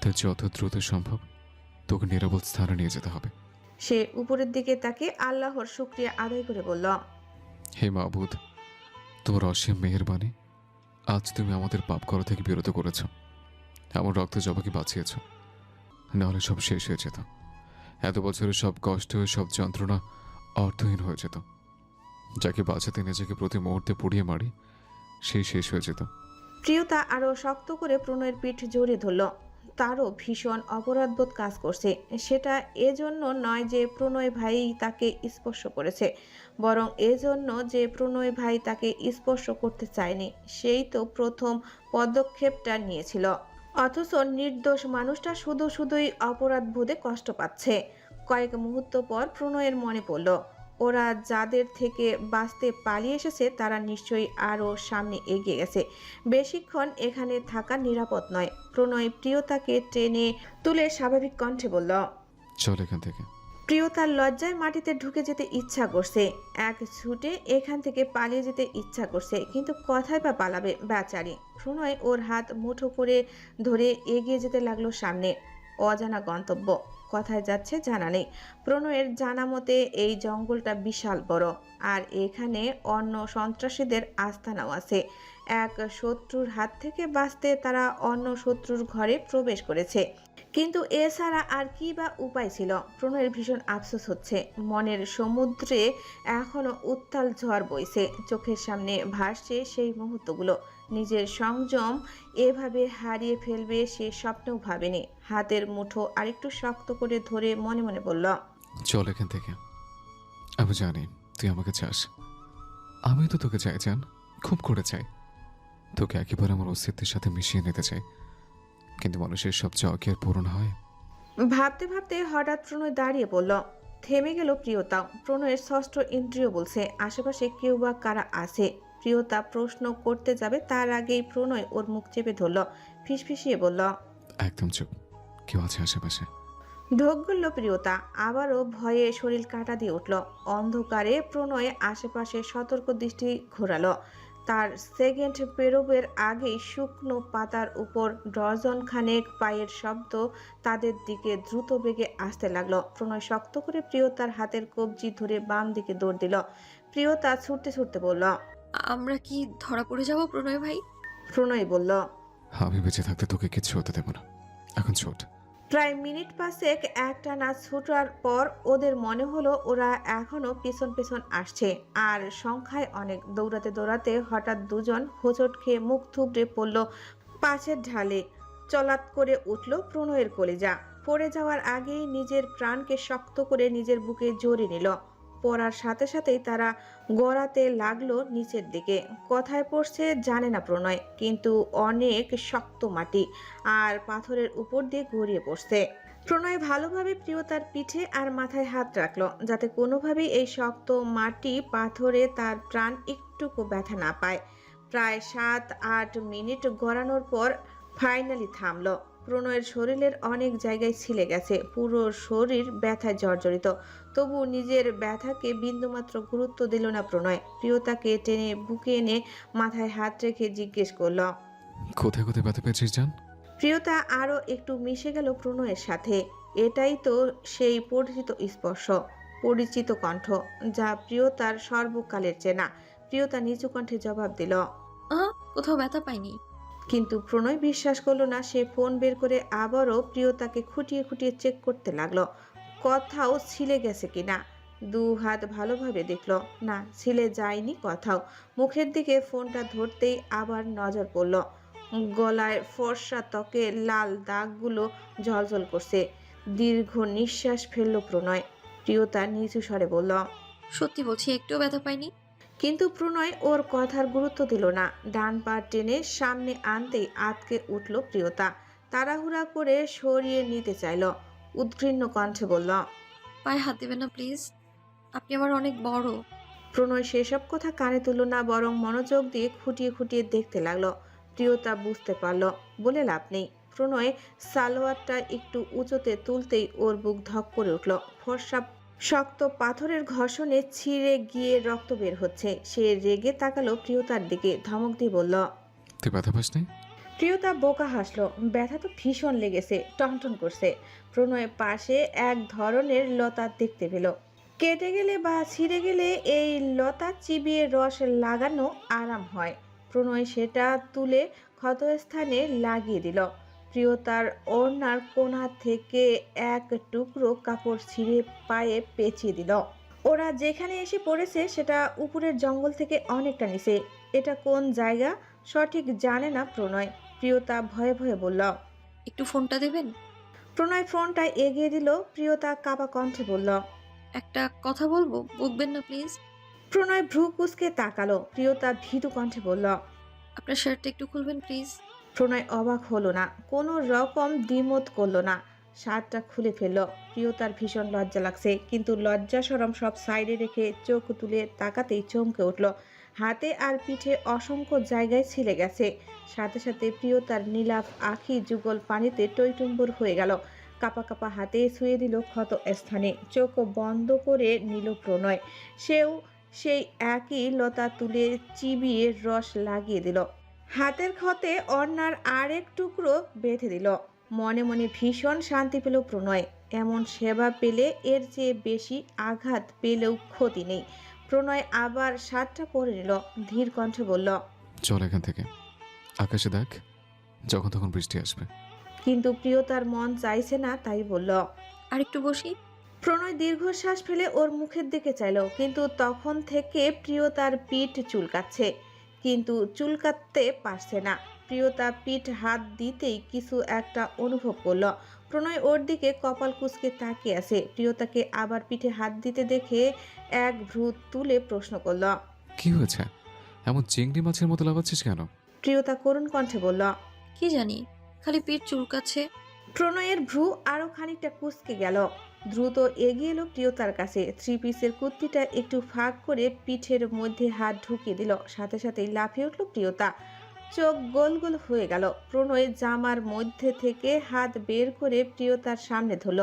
তাই যত দ্রুত সম্ভব তোকে নিরাপদ স্থানে নিয়ে যেতে হবে।
সে উপরের দিকে তাকে আল্লাহর শুকরিয়া আদায় করে বলল,
হে মাবুদ, তোমার অসীম মেহেরবানি, আজ তুমি আমাদের পাপ করা থেকে বিরত করেছ। আমার রক্তচাপাকে বাঁচিয়েছ, নাহলে সব শেষ হয়ে যেত। এত বছরের সব কষ্ট সব যন্ত্রণা অর্থহীন হয়ে যেত। যাকে বাঁচাতে নিজেকে প্রতি মুহূর্তে পুড়িয়ে মারি, সেই শেষ হয়ে যেত।
প্রিয়তা আরো শক্ত করে প্রণয়ের পিঠ জড়িয়ে ধরল। তারও ভীষণ অপরাধবোধ কাজ করছে। সেটা এজন্য নয় যে প্রণয় ভাই তাকে স্পর্শ করেছে, বরং এজন্য যে প্রণয় ভাই তাকে স্পর্শ করতে চায়নি। সেই তো প্রথম পদক্ষেপটা নিয়েছিল। অথচ নির্দোষ মানুষটা শুধু শুধুই অপরাধ বোধে কষ্ট পাচ্ছে। কয়েক মুহূর্ত পর প্রণয়ের মনে পড়ল, ওরা যাদের থেকে বাঁচতে পালিয়ে এসেছে তারা নিশ্চয়ই আরও সামনে এগিয়ে গেছে। বেশিক্ষণ এখানে থাকা নিরাপদ নয়। প্রণয় প্রিয়তাকে টেনে তুলে স্বাভাবিক কণ্ঠে বলল,
চল এখান থেকে।
প্রিয়তার লজ্জায় মাটিতে ঢুকে যেতে ইচ্ছা করছে। এক ছুটে এখান থেকে পালিয়ে যেতে ইচ্ছা করছে, কিন্তু কথায় বা পালাবে বেচারি। প্রণয় ওর হাত মুঠো করে ধরে এগিয়ে যেতে লাগলো সামনে। অজানা গন্তব্য, কোথায় যাচ্ছে জানা নেই। প্রণয়ের জানা মতে এই জঙ্গলটা বিশাল বড়, আর এখানে অন্য সন্ত্রাসীদের আস্তানাও আছে। এক শত্রুর হাত থেকে বাঁচতে তারা অন্য শত্রুর ঘরে প্রবেশ করেছে। কিন্তু এছাড়া আর কি বা উপায় ছিল? প্রণয়ের ভীষণ আফসোস হচ্ছে। মনের সমুদ্রে এখনো উত্তাল ঝড় বইছে। চোখের সামনে ভাসছে সেই মুহূর্তগুলো। নিজের সংযম এভাবে হারিয়ে ফেলবে সে স্বপ্নেও ভাবেনি। হাতের মুঠো আরেকটু শক্ত করে ধরে মনে মনে বলল,
চল এখান থেকে। আমি জানি তুই আমাকে চাস, আমি তো তোকে চাই জান, খুব করে চাই। তোকে একেবারে আমার অস্তিত্বের সাথে মিশিয়ে নিতে চাই, কিন্তু মানুষের সবচেয়ে কি আর পূরণ হয়?
ভাবতে ভাবতে হঠাৎ প্রণয় দাঁড়িয়ে পড়ল। থেমে গেল প্রিয়তা। প্রণয়ের ষষ্ঠ ইন্দ্রিয় বলছে আশেপাশে কেউ বা কারা আছে। প্রিয়তা প্রশ্ন করতে যাবে তার আগেই প্রণয় ওর মুখ চেপে ধরল। ফিসফিসিয়ে বলল,
একদম চুপ, কেউ আছে আশেপাশে?
ঢোক গেল প্রিয়তা। আবারও ভয়ে শরীর কাটা দিয়ে উঠল। অন্ধকারে প্রণয় আশেপাশে সতর্ক দৃষ্টি ঘোরালো। তার সেকেন্ড পেরোবের আগেই শুকনো পাতার উপর ডজন খানেক পায়ের শব্দ তাদের দিকে দ্রুত বেগে আসতে লাগলো। প্রণয় শক্ত করে প্রিয়তার হাতের কবজি ধরে বাম দিকে দৌড় দিল। প্রিয়তা ছুটতে ছুটতে বলল,
আমরা কি ধরা পড়ে যাব প্রণয় ভাই?
প্রণয় বলল,
আমি বেঁচে থাকতে তোকে কিচ্ছু হতে দেব না, এখন ছোট।
প্রায় মিনিট পাঁচেক একটানা ছুটার পর ওদের মনে হলো ওরা এখনো পেছন পেছন আসছে, আর সংখ্যায় অনেক। দৌড়াতে দৌড়াতে হঠাৎ দুজন হোঁচট খেয়ে মুখ থুবড়ে পড়ল পাশের ঢালে। চলাৎ করে উঠল প্রণয়ের কলিজা। পড়ে যাওয়ার আগেই নিজের প্রাণকে শক্ত করে নিজের বুকে জড়িয়ে নিল। পড়ার সাথে সাথেই তারা গড়াতে লাগলো নিচের দিকে। কোথায় পড়ছে জানে না প্রণয়, কিন্তু অনেক শক্ত মাটি আর পাথরের উপর দিয়ে গড়িয়ে পড়ছে। প্রণয় ভালোভাবে প্রিয়তার পিঠে আর মাথায় হাত রাখলো, যাতে কোনোভাবেই এই শক্ত মাটি পাথরে তার প্রাণ একটুকু ব্যথা না পায়। প্রায় 7-8 মিনিট গড়ানোর পর ফাইনালি থামলো। প্রণয়ের শরীরের অনেক জায়গায় ছিলে গেছে, পুরো শরীর ব্যথায় জর্জরিত। তবু নিজের ব্যথাকে বিন্দুমাত্র গুরুত্ব দিল না প্রণয়। প্রিয়তাকে টেনে বুকে এনে মাথায় হাত রেখে জিজ্ঞেস করল।
কোথায় কোথায় ব্যথা পেয়েছিস জান?
প্রিয়তা আরও একটু মিশে গেল প্রণয়ের সাথে। এটাই তো সেই পরিচিত স্পর্শ, পরিচিত কণ্ঠ, যা প্রিয়তার সর্বকালের চেনা। প্রিয়তা নিচু কণ্ঠে জবাব দিল,
কোথাও ব্যথা পাইনি।
কিন্তু প্রণয় বিশ্বাস করলো না। সে ফোন বের করে আবারও প্রিয়তাকে খুঁটিয়ে খুঁটিয়ে চেক করতে লাগলো, কোথাও ছিলে গেছে কিনা। 2 হাত ভালোভাবে দেখলো, না, ছিলে যায়নি কোথাও। মুখের দিকে ফোনটা ধরতেই আবার নজর পড়ল গলায় ফর্সা ত্বকে লাল দাগগুলো ঝলঝল করছে। দীর্ঘ নিঃশ্বাস ফেললো প্রণয়। প্রিয়তা নিচু স্বরে বলল,
সত্যি বলছি, একটুও ব্যথা পাইনি।
কিন্তু প্রণয় ওর কথার গুরুত্ব দিল না। ডান পা টেনে সামনে আনতেই আটকে উঠল প্রিয়তা। তাড়াহুড়া করে সরিয়ে নিতে চাইল। উদ্ঘৃণ্য কণ্ঠে বলল,
পায়ে হাত দেবেন না প্লিজ, আপনি আমার অনেক বড়।
প্রণয় সেসব কথা কানে তুলল না, বরং মনোযোগ দিয়ে খুঁটিয়ে খুঁটিয়ে দেখতে লাগলো। প্রিয়তা বুঝতে পারল বলে লাভ নেই। প্রণয় সালোয়ারটা একটু উঁচুতে তুলতেই ওর বুক ধক করে উঠল। ফর্সা শক্ত পাথরের ঘর্ষণে ছিঁড়ে গিয়ে রক্ত বের হচ্ছে। সে রেগে তাকালো প্রিয়তার দিকে, ধমক দিয়ে বলল,
তুই ব্যথা পাস নাই?
প্রিয়তা বোকা হাসলো। ব্যথা তো ভীষণ লেগেছে, টনটন করছে। প্রণয়ের পাশে এক ধরনের লতা দেখতে পেল। কেটে গেলে বা ছিঁড়ে গেলে এই লতা চিবিয়ে রস লাগানো আরাম হয়। প্রণয় সেটা তুলে ক্ষতস্থানে লাগিয়ে দিল। প্রিয়তার ওড়নার কোণা থেকে এক টুকরো কাপড় ছিঁড়ে পায়ে পেঁচিয়ে দিল। ওরা যেখানে এসে পড়েছে সেটা উপরের জঙ্গল থেকে অনেকটা নিচে। এটা কোন জায়গা সঠিক জানে না প্রণয়। প্রিয়তা ভয়ে ভয়ে বলল,
একটু ফোনটা দেবেন?
প্রণয় ফোনটা এগিয়ে দিল। প্রিয়তা কাঁপা কণ্ঠে বলল,
একটা কথা বলবো, বকবেন না প্লিজ।
প্রণয় ভ্রু কুঁচকে তাকালো। প্রিয়তা ভীতু কণ্ঠে বলল,
আপনার শার্টটা একটু খুলবেন প্লিজ।
প্রণয় অবাক হলো না, কোনো রকম দ্বিমত করলো না, শার্টটা খুলে ফেলল। প্রিয়তার ভীষণ লজ্জা লাগছে, কিন্তু লজ্জা শরম সব সাইডে রেখে চোখ তুলে তাকাতেই চমকে উঠল। হাতে আর পিঠে অসংখ্য জায়গায় ছিলে গেছে। সাথে সাথে প্রিয়তার নীলাভ আখি যুগল পানিতে টইটুম্বুর হয়ে গেল। কাপা কাপা হাতে ছুঁয়ে দিল ক্ষত স্থানে। চোখ বন্ধ করে নিল প্রণয়। সেও সেই একই লতা তুলে চিবিয়ে রস লাগিয়ে দিল। হাতের ক্ষতে ওড়নার আরেক টুকরো বেঁধে দিল। মনে মনে ভীষণ শান্তি পেল প্রণয়। এমন সেবা পেলে এর চেয়ে বেশি আঘাত পেলেও ক্ষতি নেই। প্রণয় আবার শার্টটা পরে নিল। ধীর কণ্ঠে বলল,
চল এখান থেকে, আকাশে দেখ, যখন তখন বৃষ্টি আসবে।
কিন্তু প্রিয়তার মন চাইছে না, তাই বলল।
আর একটু বসি।
প্রণয় দীর্ঘশ্বাস ফেলে ওর মুখের দিকে চাইল, কিন্তু তখন থেকে প্রিয়তার পিঠ চুলকাচ্ছে, কিন্তু চুলকাতে পারছে না। প্রিয়তা পিঠ হাত দিতেই কিছু একটা অনুভব করলো। প্রণয় ওর দিকে কপাল কুঁচকে তাকিয়ে আছে। প্রিয়তাকে আবার পিঠে হাত দিতে দেখে এক ভ্রু তুলে প্রশ্ন করল,
কি হয়েছে? এমন চিংড়ি মাছের মতো লাফাচ্ছিস কেন?
প্রিয়তা করুণ কণ্ঠে বলল।
কি জানি, খালি পিঠ চুলকাচ্ছে।
প্রণয়ের ভ্রু আরো খানিকটা কুঁচকে গেল। দ্রুত এগিয়ে এলো প্রিয়তার কাছে, থ্রি পিসের কুর্তিটা একটু ফাঁক করে পিঠের মধ্যে হাত ঢুকিয়ে দিল। সাথে সাথেই লাফিয়ে উঠল প্রিয়তা। চোখ গোল গোল হয়ে গেল। প্রণয় জামার মধ্যে থেকে হাত বের করে প্রিয়তার সামনে ধরল।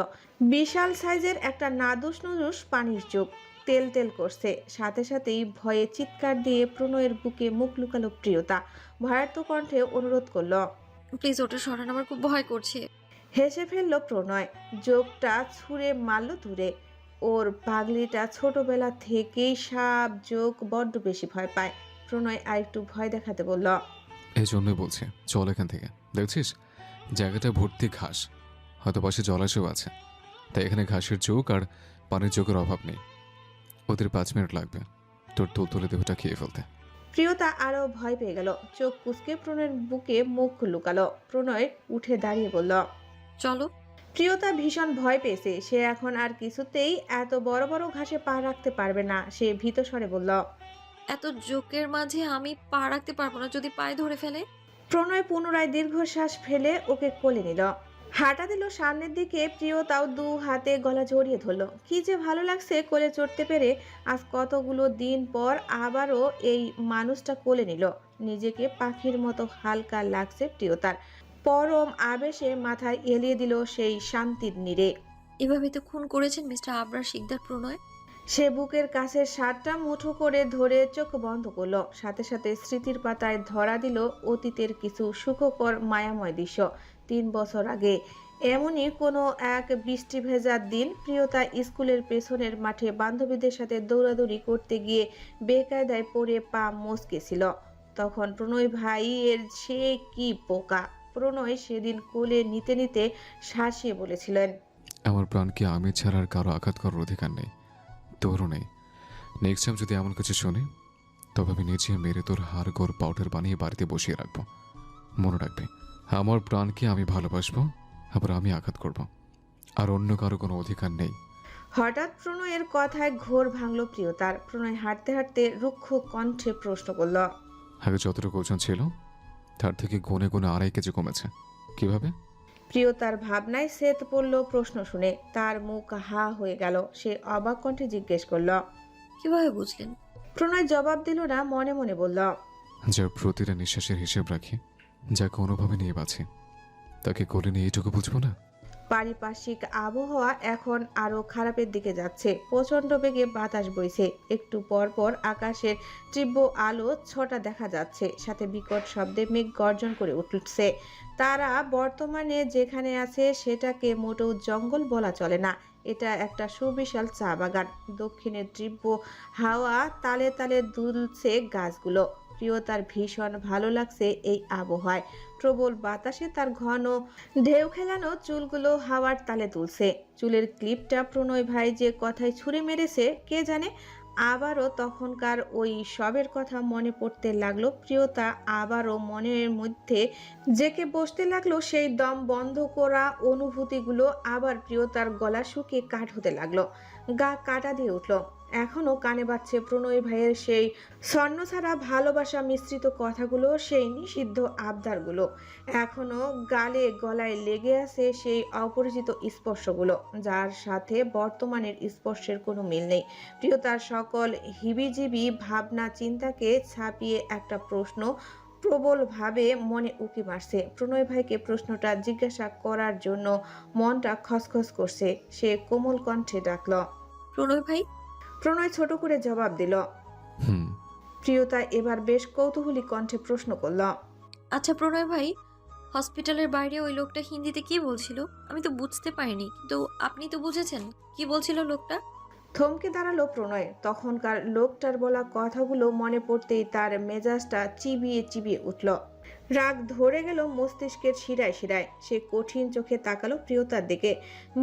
বিশাল সাইজের একটা নাদুস নুদুস পানির চোখ, তেল তেল করছে। সাথে সাথেই ভয়ে চিৎকার দিয়ে প্রণয়ের বুকে মুখ লুকালো প্রিয়তা। ভয়ার্ত কণ্ঠে অনুরোধ করল।
প্লিজ ওটা সরান, আমার খুব ভয় করছে।
হেসে ফেলল প্রণয়, যোগটা ছুঁড়ে মারল দূরে। ওর পাগলিটা ছোটবেলা থেকেই সাপ যোগ বড্ড বেশি ভয় পায়। প্রণয় আরেকটু ভয় দেখাতে বলল।
এই জন্যই বলছি চল এখান থেকে। দেখছিস জায়গাটা ভর্তি ঘাস, হয়তো পাশে জলাশয় আছে, তাই এখানে ঘাসের চোখ আর পানির চোখের অভাব নেই। ওদের 5 মিনিট লাগবে তোর তুলতুলে দেহটা খেয়ে ফেলতে।
প্রিয়তা আরো ভয় পেয়ে গেল, চোখ কুঁচকে প্রণয়ের বুকে মুখ লুকালো। প্রণয় উঠে দাঁড়িয়ে বলল।
চলো।
প্রিয়তা ভীষণ ভয় পেয়েছে। সে এখন আর কিছুতেই এত বড় বড় ঘাসে পা রাখতে পারবে না। সে ভীত স্বরে বলল।
এত জোকের মাঝে আমি পা রাখতে পারবো না, যদি পায়ে ধরে ফেলে।
প্রণয় পুনরায় দীর্ঘশ্বাস ফেলে ওকে কোলে নিল, হাঁটা দিল সামনের দিকে। প্রিয়তাও 2 হাতে গলা জড়িয়ে ধরল। কি যে ভালো লাগছে কোলে চড়তে পেরে। আজ কতগুলো দিন পর আবারও এই মানুষটা কোলে নিল। নিজেকে পাখির মতো হালকা লাগছে প্রিয়তার। পরম আবেশে মাথায় এলিয়ে দিল সেই শান্তির নীড়ে।
এভাবে তো খুন করেছেন মিস্টার আবরার শিকদার প্রণয়।
সে বুকের কাছে শার্টটা মুঠো করে ধরে চোখ বন্ধ করলো। সাথে সাথে স্মৃতির পাতায় ধরা দিল অতীতের কিছু সুখকর মায়াময় দৃশ্য। 3 বছর আগে এমনই কোনো এক বৃষ্টি ভেজা দিন প্রিয়তা স্কুলের পেছনের মাঠে বান্ধবীদের সাথে দৌড়াদৌড়ি করতে গিয়ে বেকায়দায় পড়ে পা মচকেছিল। তখন প্রণয় ভাইয়ের সে কি পোকা। প্রণয় সেদিন কোলে নিতে নিতে শাসিয়ে বলেছিলেন।
আমার প্রাণকে আমি ছাড়া আর কারো আঘাত করার অধিকার নেই, তোরও নেই। নেক্সট টাইম যদি এমন কিছু শুনি তবে আমি নিজে মেরে তোর হাড় গোড় পাউডার বানিয়ে বাড়িতে বসিয়ে রাখবো। মনে রাখবি, আমার প্রাণকে আমি ভালোবাসবো, আবার আমি আঘাত করব, আর অন্য কারো কোনো অধিকার নেই।
হঠাৎ প্রণয়ের কথায় ঘোর ভাঙল প্রিয়তার। প্রণয় হাঁটতে হাঁটতে রুক্ষ কণ্ঠে প্রশ্ন করল।
আগে যতটুকু ওজন ছিল তার থেকে গুনে গুনে 2.5 কেজি কমেছে। কিভাবে?
প্রিয়তার ভাবনায় সেত পড়ল প্রশ্ন শুনে। তার মুখ হা হয়ে গেল। সে অবাক কণ্ঠে জিজ্ঞেস করল।
কিভাবে বুঝলেন?
প্রণয় জবাব দিল না, মনে মনে বলল।
যার প্রতিটা নিঃশ্বাসের হিসেব রাখি, যাকে অনুভবে নিয়ে বাঁচি, তাকে কোলে নিয়ে এইটুকু বুঝবো না?
পারিপার্শ্বিক আবহাওয়া এখন আরো খারাপের দিকে যাচ্ছে। প্রচন্ড বেগে বাতাস বইছে। একটু পর পর আকাশের তীব্র আলো ছটা দেখা যাচ্ছে। সাথে বিকট শব্দে মেঘ গর্জন করে উঠছে। তারা বর্তমানে যেখানে আছে সেটাকে মোটেও জঙ্গল বলা চলে না। এটা একটা সুবিশাল চা বাগান। দক্ষিণের তীব্র হাওয়া তালে তালে দুলছে গাছগুলো। প্রিয়তার ভীষণ ভালো লাগছে এই আবহাওয়ায়। প্রবল বাতাসে তার ঘন ঢেউ খেলানো চুলগুলো হাওয়ার তালে তুলছে। চুলের ক্লিপটা প্রণয় ভাই যে কথায় ছুঁড়ে মেরেছে কে জানে। আবারও তখনকার ওই সবের কথা মনে পড়তে লাগলো। প্রিয়তা আবারও মনের মধ্যে জেকে বসতে লাগলো। সেই দম বন্ধ করা অনুভূতিগুলো আবার প্রিয়তার গলা শুকিয়ে কাঠ হতে লাগলো। গা কাটা দিয়ে উঠল। এখনো কানে বাজছে প্রণয় ভাইয়ের সেই স্বর্ণছাড়া ভালোবাসা মিশ্রিত কথাগুলো, সেই নিষিদ্ধ আবদারগুলো। এখনো গালে গলায় লেগে আছে সেই অপরিচিত স্পর্শগুলো, যার সাথে বর্তমানের স্পর্শের কোনো মিল নেই। প্রিয়তার সকল হিবিজিবি ভাবনা চিন্তাকে ছাপিয়ে একটা প্রশ্ন প্রবলভাবে মনে উকি মারছে। প্রণয় ভাইকে প্রশ্নটা জিজ্ঞাসা করার জন্য মনটা খসখস করছে। সে কোমল কণ্ঠে ডাকল।
প্রণয় ভাই।
প্রণয় ছোট করে জবাব দিল।
হুম।
প্রিয়তা এবার বেশ কৌতূহলী কণ্ঠে প্রশ্ন করল।
আচ্ছা প্রণয় ভাই, হসপিটালের বাইরে ওই লোকটা হিন্দিতে কি বলছিল? আমি তো বুঝতে পারিনি, কিন্তু আপনি তো বুঝেছেন। কি বলছিল লোকটা?
থমকে দাঁড়ালো প্রণয়। তখনকার লোকটার বলা কথাগুলো মনে পড়তেই তার মেজাজটা চিবিয়ে চিবিয়ে উঠল। রাগ ধরে গেল মস্তিষ্কের শিরায় শিরায়। সে কঠিন চোখে তাকালো প্রিয়তার দিকে।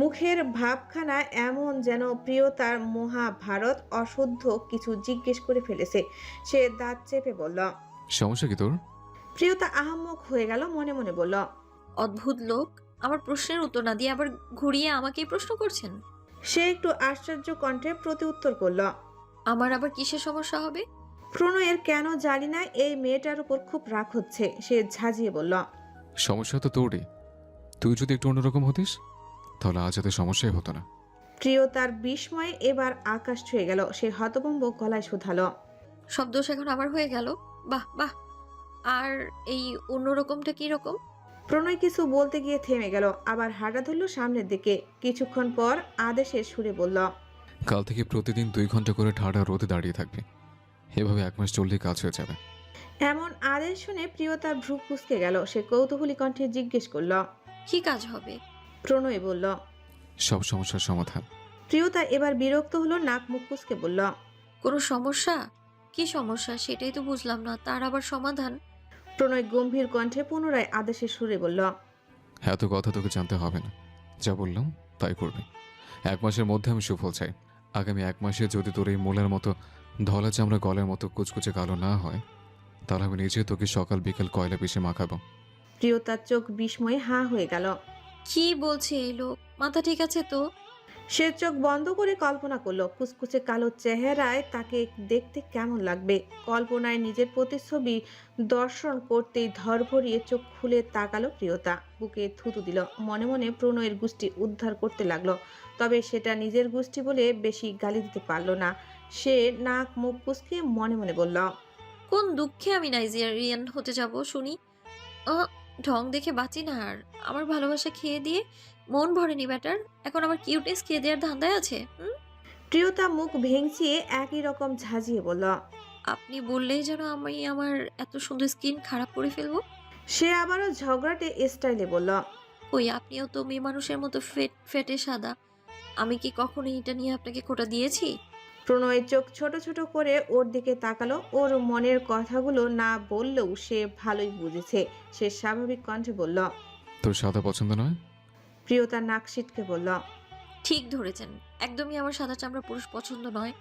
মুখের ভাবখানা এমন যেন প্রিয়তার মহাভারত অশুদ্ধ কিছু জিজ্ঞেস করে ফেলেছে। সে দাঁত চেপে বলল।
সমস্যা কি তোর?
প্রিয়তা আহাম্মক হয়ে গেল, মনে মনে বলল।
অদ্ভুত লোক, আমার প্রশ্নের উত্তর না দিয়ে আবার ঘুরিয়ে আমাকেই প্রশ্ন করছেন।
সে একটু আশ্চর্য কণ্ঠে প্রতি উত্তর করল।
আমার আবার কিসের সমস্যা হবে?
প্রণয়ের কেন জানি না এই মেয়েটার উপর খুব রাগ হচ্ছে। সে ঝাঁঝিয়ে বলল,
সমস্যা তো তোরই। তুই যদি একটু অন্যরকম হতিস তাহলে আজ এত সমস্যাই হতো না।
প্রিয়তার বিস্ময়ে এবার আকাশ ছুঁয়ে গেল। সে হতভম্ব গলায় শুধালো,
সব দোষ এখন আবার হয়ে গেল? বাহ বাহ। আর এই অন্যরকমটা কি রকম?
প্রণয় কিছু বলতে গিয়ে থেমে গেল, আবার হাঁটা ধরল সামনের দিকে। কিছুক্ষণ পর আদেশের সুরে বলল,
কাল থেকে প্রতিদিন 2 ঘন্টা করে ঠাড়া রোদে দাঁড়িয়ে থাকবি। এভাবে 1 মাস চললেই কাজ হয়ে যাবে।
এমন আদেশ শুনে প্রিয়তার ভ্রু কুঁচকে গেল। সে কৌতূহলী কণ্ঠে জিজ্ঞেস করল,
কি কাজ হবে?
প্রণয় বলল।
সব সমস্যার সমাধান।
প্রিয়তা এবার বিরক্ত হলো, নাক মুখ কুঁচকে বলল,
কোনো সমস্যা? কি সমস্যা সেটাই তো বুঝলাম না, তার আবার সমাধান?
প্রণয় গম্ভীর কণ্ঠে পুনরায় আদেশের সুরে বলল,
এত কথা তোকে জানতে হবে না, যা বললাম তাই করবি। 1 মাসের মধ্যে আমি সুফল চাই। আগামী 1 মাসে যদি তোর এই মোলের মতো ধলা চামড়া গলের মতো কুচকুচে কালো না হয়, তাহলে আমি নিজে তোকে সকাল বিকেল কয়লা পিষে মাখাবো।
প্রিয়তার চোখ বিস্ময়ে হাঁ হয়ে গেল।
কি বলছে এই লোক? মাথা ঠিক আছে তো?
সে চোখ বন্ধ করে কল্পনা করলো কুচকুচে কালো চেহারায় তাকে দেখতে কেমন লাগবে। কল্পনায় নিজের প্রতিচ্ছবি দর্শন করতেই ধরভরিয়ে চোখ খুলে তাকালো প্রিয়তা। বুকে থুতু দিল। মনে মনে প্রণয়ের গোষ্ঠী উদ্ধার করতে লাগলো। তবে সেটা নিজের গোষ্ঠী বলে বেশি গালি দিতে পারলো না। সে নাক মুখ কুচকে মনে মনে বলল,
কোন দুঃখে আমি নাইজেরিয়ান হতে যাব শুনি? আহ, ঢং দেখে বাঁচি না আর। আমার ভালোবাসা খেয়ে দিয়ে মন ভরেনি ব্যাটার, এখন আমার কিউটনেস খেয়ে দেওয়ার ধান্দায় আছে।
প্রিয়তা মুখ ভেঙচিয়ে একই রকম ঝাঁঝিয়ে বলল।
আপনি বললেই যেন আমি আমার এত সুন্দর স্কিন খারাপ করে ফেলবো।
সে আবারও ঝগড়াটে স্টাইলে বলল,
ওই আপনিও তো মেয়ে মানুষের মতো ফেটে সাদা। আমি কি কখনো এটা নিয়ে আপনাকে খোটা দিয়েছি?
প্রণয় চোখ ছোট ছোট করে ওর দিকে তাকালো। ওর মনের কথাগুলো না বললেও সে ভালোই বুঝেছে। সে স্বাভাবিক কণ্ঠে বলল।
তোর সাদা পছন্দ নয়?
প্রিয়তা নাক সিটকে বলল,
ঠিক ধরেছেন, একদমই আমার সাদা চামড়া পুরুষ পছন্দ নয়।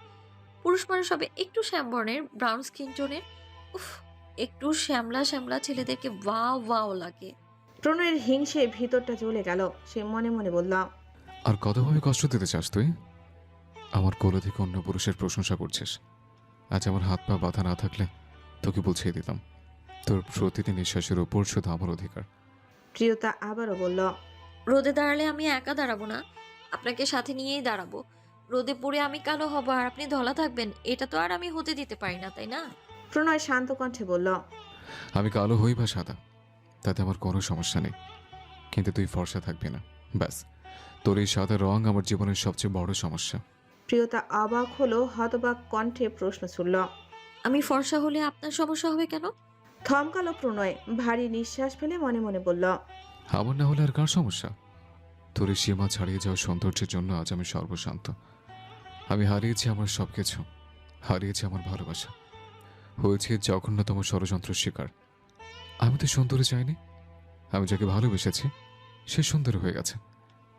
পুরুষ মানুষ হবে একটু শ্যাম বর্ণের, ব্রাউন স্কিন টোনের। উফ, একটু শ্যামলা শ্যামলা ছেলেদেরকে ওয়াও ওয়াও লাগে।
প্রণয়ের হিংসে ভিতরটা জ্বলে গেল। সে মনে মনে বলল,
আর কতভাবে কষ্ট দিতে চাস তুই? আমার কোলে থেকে অন্য পুরুষের প্রশংসা করছিস। আজ আমার হাত পা বাঁধা না থাকলে তোকে বুঝিয়ে দিতাম, তোর প্রতিটি নিঃশ্বাসের উপর শুধু আমার অধিকার।
প্রিয়তা আবারও বলল,
রোদে দাঁড়ালে আমি একা দাঁড়াবো না, আপনাকে সাথে নিয়েই দাঁড়াবো। রোদে পড়ে আমি কালো হব আর আপনি ধলা থাকবেন, এটা তো আর আমি হতে দিতে পারি না, তাই না?
প্রণয় শান্ত কণ্ঠে বলল,
আমি কালো হই বা সাদা তাতে আমার কোনো সমস্যা নেই, কিন্তু তুই ফর্সা থাকবি না, ব্যাস। তোর এই সাদা রং আমার জীবনের সবচেয়ে বড় সমস্যা।
প্রিয়তা অবাক হলো। হতবাক কণ্ঠে প্রশ্ন ছুড়ল,
আমি ফর্সা হলে আপনার সমস্যা হবে কেন?
থমকালো প্রণয়। ভারী নিঃশ্বাস ফেলে মনে মনে বলল,
আমার না হলে আর কার সমস্যা? তোর এই সীমা ছাড়িয়ে যাওয়া সৌন্দর্যের জন্য আজ আমি সর্বশান্ত। আমি হারিয়েছি আমার সবকিছু, হারিয়েছি আমার ভালোবাসা, হয়েছে জঘন্যতম ষড়যন্ত্র শিকার। আমি তো সুন্দরী চাইনি, আমি যাকে ভালোবেসেছি সে সুন্দর হয়ে গেছে।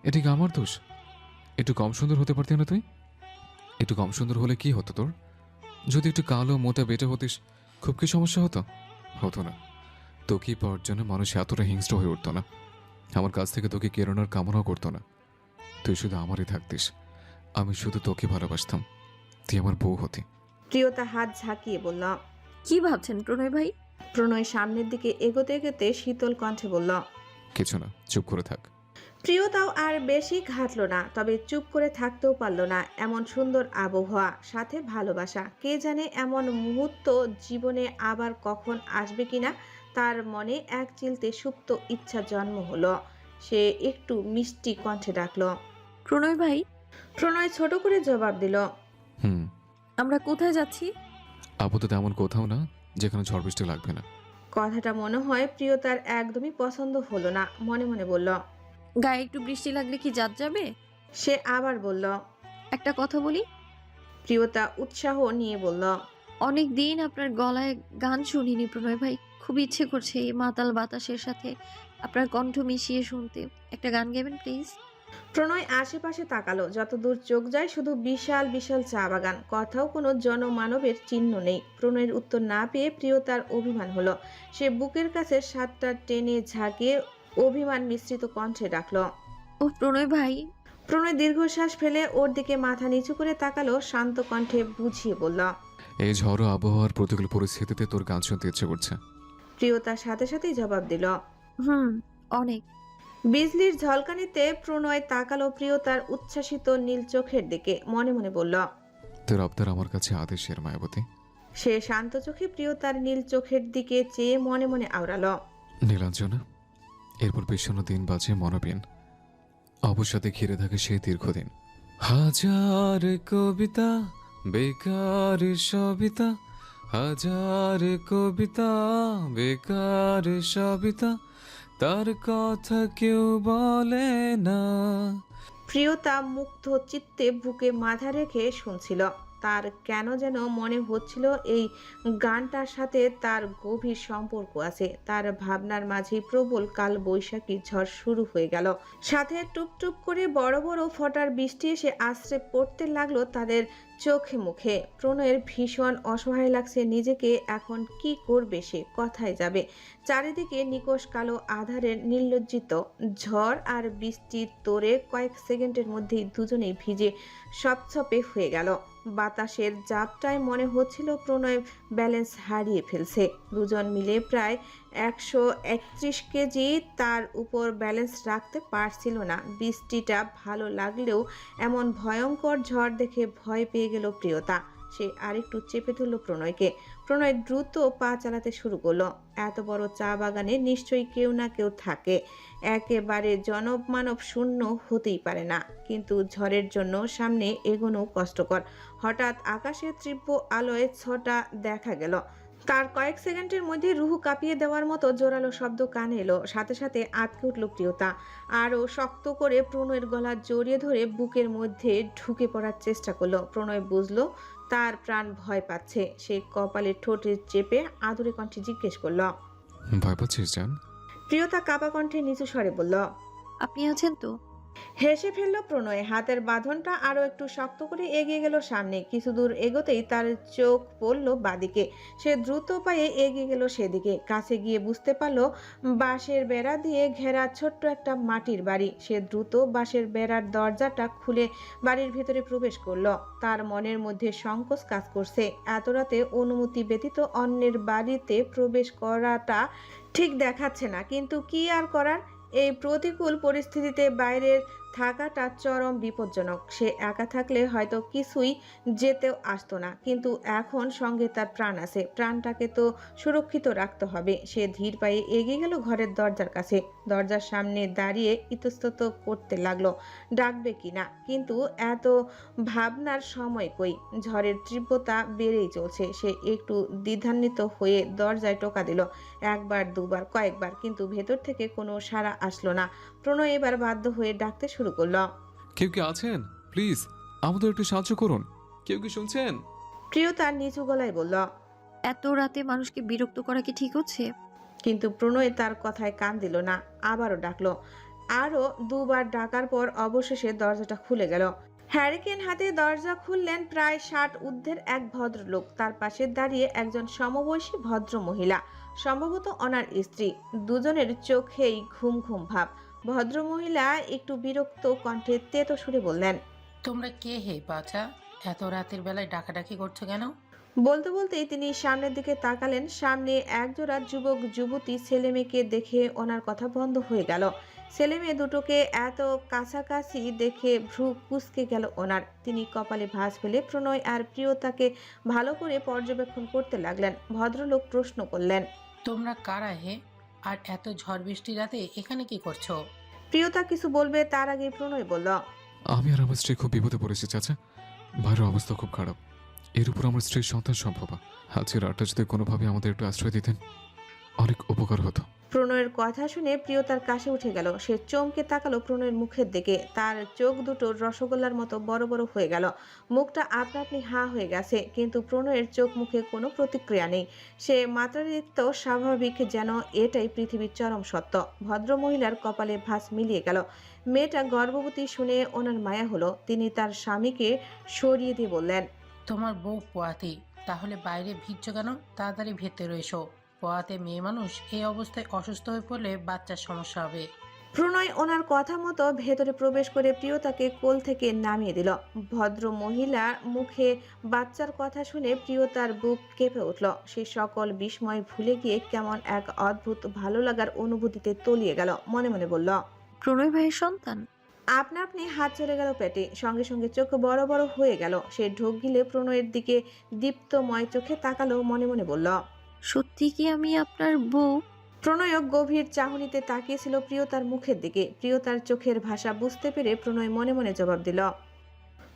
এটা কি আমার দোষ? একটু কম সুন্দর হতে পারতি না তুই? একটু কম সুন্দর হলে কি হতো তোর? যদি একটু কালো মোটা বেটে হতিস খুব কি সমস্যা হতো? হতো না। তোকে পাওয়ার জন্য মানুষ এতটা হিংস্র হয়ে উঠতো না, আমার কাছ থেকে তোকে কেড়ানোর কামনাও করতো না। তুই শুধু আমারই থাকতিস, আমি শুধু তোকে ভালোবাসতাম, তুই আমার বউ হতি।
প্রিয়তা হাত ঝাঁকিয়ে বলল।
কি ভাবছেন প্রণয় ভাই?
প্রণয় সামনের দিকে এগোতে এগোতে শীতল কণ্ঠে বলল,
কিছু না, চুপ করে থাক।
প্রিয়তাও আর বেশি ঘাটলো না, তবে চুপ করে থাকতেও পারলো না। এমন সুন্দর আবহাওয়া, সাথে ভালোবাসা, কে জানে এমন মুহূর্ত জীবনে আবার কখন আসবে কিনা। তার মনে এক চিলতে সুপ্ত ইচ্ছা জন্ম হলো। সে একটু মিষ্টি কণ্ঠে ডাকলো,
প্রণয় ভাই,
প্রণয় ছোট করে জবাব দিল,
হুম।
আমরা কোথায় যাচ্ছি?
আপাতত এমন কোথাও না যেখানে ঝড় বৃষ্টি লাগবে না।
কথাটা মনে হয় প্রিয়তার একদমই পছন্দ হলো না। মনে মনে বলল,
গায়ে একটু বৃষ্টি লাগলে কি জাত যাবে?
সে আবার বলল।
একটা কথা বলি।
প্রিয়তা উৎসাহ নিয়ে বলল,
অনেক দিন আপনার গলায় গান শুনিনি প্রণয় ভাই, খুব ইচ্ছে করছে এই মাতাল বাতাসের সাথে আপনার কণ্ঠ মিশিয়ে শুনতে। একটা গান গাবেন প্লিজ?
প্রণয় আশেপাশে তাকালো। যতদূর চোখ যায় শুধু বিশাল বিশাল চা বাগান, কোথাও কোনো জনমানবের চিহ্ন নেই। প্রণয়ের উত্তর না পেয়ে প্রিয়তার অভিমান হলো। সে বুকের কাছে সাতটা টেনে ঝাঁকিয়ে অভিমান মিশ্রিত কণ্ঠে ডাকলো,
ও প্রণয় ভাই।
প্রণয় দীর্ঘশ্বাস ফেলে ওর দিকে মাথা নিচু করে তাকালো। শান্ত কণ্ঠে বুঝিয়ে বলল,
এই ঝড়ো আবহাওয়ার প্রতিকূল পরিস্থিতিতে তোর গান শুনতে ইচ্ছে করছে।
প্রিয়তার সাথে সাথেই জবাব দিল।
অনেক।
বিজলির ঝলকানিতে প্রণয় তাকালো প্রিয়তার উচ্ছ্বাসিত নীল চোখের দিকে, মনে মনে বলল।
তোর আবদার আমার কাছে আদেশের মায়াবতী।
সে শান্ত চোখে প্রিয়তার নীল চোখের দিকে চেয়ে মনে মনে আওড়ালো।
নীলাঞ্জনা, এরপর বিষণ্ণ দিন বাজে মনোবিন, অবসাদে ঘিরে থাকে সেই দীর্ঘদিন। হাজার কবিতা বেকার সবিতা, হাজার কবিতা বেকার সবিতা, তার কথা কেউ বলে না।
প্রিয়তা মুগ্ধ চিত্তে বুকে মাথা রেখে শুনছিল। তার কেন যেন মনে হচ্ছিল এই গানটার সাথে তার গভীর সম্পর্ক আছে। তার ভাবনার মাঝে প্রবল কাল বৈশাখী ঝড় শুরু হয়ে গেল। সাথে টুপটুপ করে বড় বড় ফোঁটার বৃষ্টি এসে আশ্রে পড়তে লাগলো তাদের চোখে মুখে। প্রণয়ের ভীষণ অসহায় লাগছে নিজেকে। এখন কি করবে সে, কোথায় যাবে? চারিদিকে নিকষ কালো আধারের নির্লজ্জিত ঝড় আর বৃষ্টির তোড়ে কয়েক সেকেন্ডের মধ্যেই দুজনেই ভিজে সপসপে হয়ে গেল। বাতাসের জাপটায় মনে হচ্ছিল প্রণয় ব্যালেন্স হারিয়ে ফেলছে। দুজন মিলে প্রায় 131 কেজি তার উপর ব্যালেন্স রাখতে পারছিল না। বৃষ্টিটা ভালো লাগলেও এমন ভয়ঙ্কর ঝড় দেখে ভয় পেয়ে গেল প্রিয়তা। সে আরেকটু চেপে ধরল প্রণয়কে। প্রণয় দ্রুত পা চালাতে শুরু করলো। এত বড় চা বাগানে নিশ্চয়ই কেউ না কেউ থাকে, একেবারে জনমানব শূন্য হতেই পারে না। কিন্তু ঝড়ের জন্য সামনে এগোনো কষ্টকর। হঠাৎ আকাশের তীব্র আলোয় ছটা দেখা গেল। তার কয়েক সেকেন্ডের মধ্যে রুহু কাঁপিয়ে দেওয়ার মতো জোরালো শব্দ কানে এলো। সাথে সাথে আঁতকে উঠল প্রিয়তা। আরও শক্ত করে প্রণয়ের গলা জড়িয়ে ধরে বুকের মধ্যে ঢুকে পড়ার চেষ্টা করলো। প্রণয় বুঝলো তার প্রাণ ভয় পাচ্ছে। সে কপালে ঠোঁটে চেপে আদুরে কণ্ঠে জিজ্ঞেস করলো।
ভয় পাচ্ছিস জান?
প্রিয়তা কাপা কণ্ঠে নিচু স্বরে বলল।
আপনি আছেন তো?
হেসে ফেলল প্রণয়। হাতের বাঁধনটা আরো একটু শক্ত করে এগিয়ে গেল সামনে। কিছু দূর এগোতেই তার চোখ পড়ল বাদিকে। সে দ্রুত পায়ে এগিয়ে গেল সেদিকে। কাছে গিয়ে বুঝতে পারলো বাঁশের বেড়া দিয়ে ঘেরা ছোট্ট একটা মাটির বাড়ি। সে দ্রুত বাঁশের বেড়ার দরজাটা খুলে বাড়ির ভেতরে প্রবেশ করলো। তার মনের মধ্যে সংকোচ কাজ করছে। এত রাতে অনুমতি ব্যতীত অন্যের বাড়িতে প্রবেশ করাটা ঠিক দেখাচ্ছে না, কিন্তু কি আর করার। এই প্রতিকূল পরিস্থিতিতে বাইরের থাকাটা চরম বিপজ্জনক। সে একা থাকলে হয়তো কিছুই যেতেও আসতো না, কিন্তু এখন সঙ্গে তার প্রাণ আছে। প্রাণটাকে তো সুরক্ষিত রাখতে হবে। সে ধীর পায়ে এগিয়ে গেল ঘরের দরজার কাছে। দরজার সামনে দাঁড়িয়ে ইতস্তত করতে লাগলো ডাকবে কিনা, কিন্তু এত ভাবনার সময় কই। ঝড়ের তীব্রতা বেড়েই চলছে। সে একটু দ্বিধান্বিত হয়ে দরজায় টোকা দিল। একবার দুবার কয়েকবার, কিন্তু ভেতর থেকে কোনো সাড়া আসলো না। প্রণয় এবার বাধ্য হয়ে ডাকতে শুরু করলো।
কেউ কি আছেন? প্লিজ আমাদের একটু সাহায্য করুন। কেউ কি শুনছেন?
প্রিয়তা নিচু গলায় বলল।
এত রাতে মানুষকে বিরক্ত করা কি ঠিক হচ্ছে?
কিন্তু প্রণয় তার কথায় কান দিল না। আবারও ডাকলো। আরও দুবার ডাকার পর অবশেষে দরজাটা খুলে গেল। হ্যারিকেন হাতে দরজা খুললেন প্রায় 60 ঊর্ধ্বের এক ভদ্রলোক। তার পাশে দাঁড়িয়ে একজন সমবয়সী ভদ্র মহিলা, সম্ভবত ওনার স্ত্রী। দুজনের চোখেই ঘুম ঘুম ভাব। ভদ্রমহিলা একটু বিরক্ত কণ্ঠে তেতো সুরে বললেন।
তোমরা কে হে বাছা? এত রাতের বেলায় ডাকাডাকি করছো কেন?
বলতে বলতেই তিনি সামনের দিকে তাকালেন। সামনে একজোড়া যুবক যুবতী ছেলে মেয়েকে দেখে ওনার কথা বন্ধ হয়ে গেল। ছেলে মেয়ে দুটোকে এত কাছাকাছি দেখে ভ্রু কুঁচকে গেল ওনার। তিনি কপালে ভাঁজ ফেলে প্রণয় আর প্রিয়তাকে ভালো করে পর্যবেক্ষণ করতে লাগলেন। ভদ্রলোক প্রশ্ন করলেন।
তোমরা কারা হে? আর এত ঝড় বৃষ্টি রাতে এখানে কি করছো?
প্রিয়তা কিছু বলবে তার আগে প্রণয় বলল।
আমি আর আমার স্ত্রী খুব বিপদে পড়েছি চাচা। বাইরের অবস্থা খুব খারাপ। এর উপর আমার স্ত্রীর সন্তান সম্ভবা। আজকে রাতটা যদি কোনোভাবে আমাদের একটু আশ্রয় দিতেন, অনেক উপকার হতো।
প্রণয়ের কথা শুনে প্রিয়তার কাছে উঠে গেল। সে চমকে তাকালো প্রণয়ের মুখের দিকে। তার চোখ দুটো রসগোল্লার মতো বড় বড় হয়ে গেল। মুখটা আপনা আপনি হা হয়ে গেছে, কিন্তু প্রণয়ের চোখ মুখে কোনো প্রতিক্রিয়া নেই। সে মাত্রাতিরিক্ত স্বাভাবিক, যেন এটাই পৃথিবীর চরম সত্য। ভদ্রমহিলার কপালে ভাঁজ মিলিয়ে গেল। মেয়েটা গর্ভবতী শুনে ওনার মায়া হলো। তিনি তার স্বামীকে সরিয়ে দিয়ে বললেন।
তোমার বউ পোয়াতি, তাহলে বাইরে ভিজছো কেন? তাড়াতাড়ি ভেতরে এসো। পোয়াতে মেয়ে মানুষ এই অবস্থায় অসুস্থ হয়ে পড়লে বাচ্চার সমস্যা হবে।
প্রণয় ওনার কথা মতো ভেতরে প্রবেশ করে প্রিয়তাকে কোল থেকে নামিয়ে দিল। ভদ্র মহিলার মুখে বাচ্চার কথা শুনে প্রিয়তার বুক কেঁপে উঠল। সে সকল বিস্ময় ভুলে গিয়ে কেমন এক অদ্ভুত ভালো লাগার অনুভূতিতে তলিয়ে গেল। মনে মনে বলল,
প্রণয় ভাইয়ের সন্তান।
আপনা আপনি হাত চলে গেল পেটে, সঙ্গে সঙ্গে চোখ বড় বড় হয়ে গেল। সে ঢোক গিলে প্রণয়ের দিকে দীপ্তময় চোখে তাকালো। মনে মনে বলল,
সত্যি কি আমি আপনার বউ?
প্রণয় গভীর চাহনিতে তাকিয়েছিল প্রিয়তার মুখের দিকে। প্রিয়তার চোখের ভাষা বুঝতে পেরে প্রণয় মনে মনে জবাব দিল।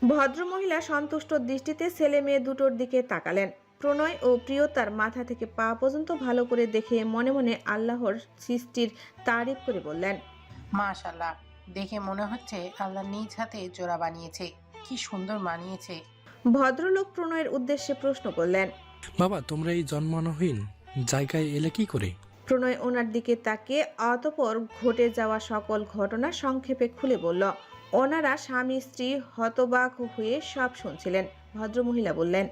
ভদ্রমহিলা সন্তুষ্ট দৃষ্টিতে ছেলে মেয়ে দুটোর দিকে তাকালেন। প্রণয় ও প্রিয়তার মাথা থেকে পা পর্যন্ত ভালো করে দেখে মনে মনে আল্লাহর সৃষ্টির তারিফ করে বললেন,
মাশাল্লাহ, দেখে মনে হচ্ছে আল্লাহ নিজ হাতে জোড়া বানিয়েছে। কি সুন্দর মানিয়েছে।
ভদ্রলোক প্রণয়ের উদ্দেশ্যে প্রশ্ন করলেন।
বাবা, তোমরা এই জন্মানোহীন জায়গায় এলে কি করে?
প্রণয় ওনার দিকে তাকিয়ে অতঃপর ঘটে যাওয়া সকল ঘটনা সংক্ষেপে খুলে বলল। ওনারা স্বামী স্ত্রী হতবাক হয়ে সব শুনছিলেন। ভদ্রমহিলা বললেন,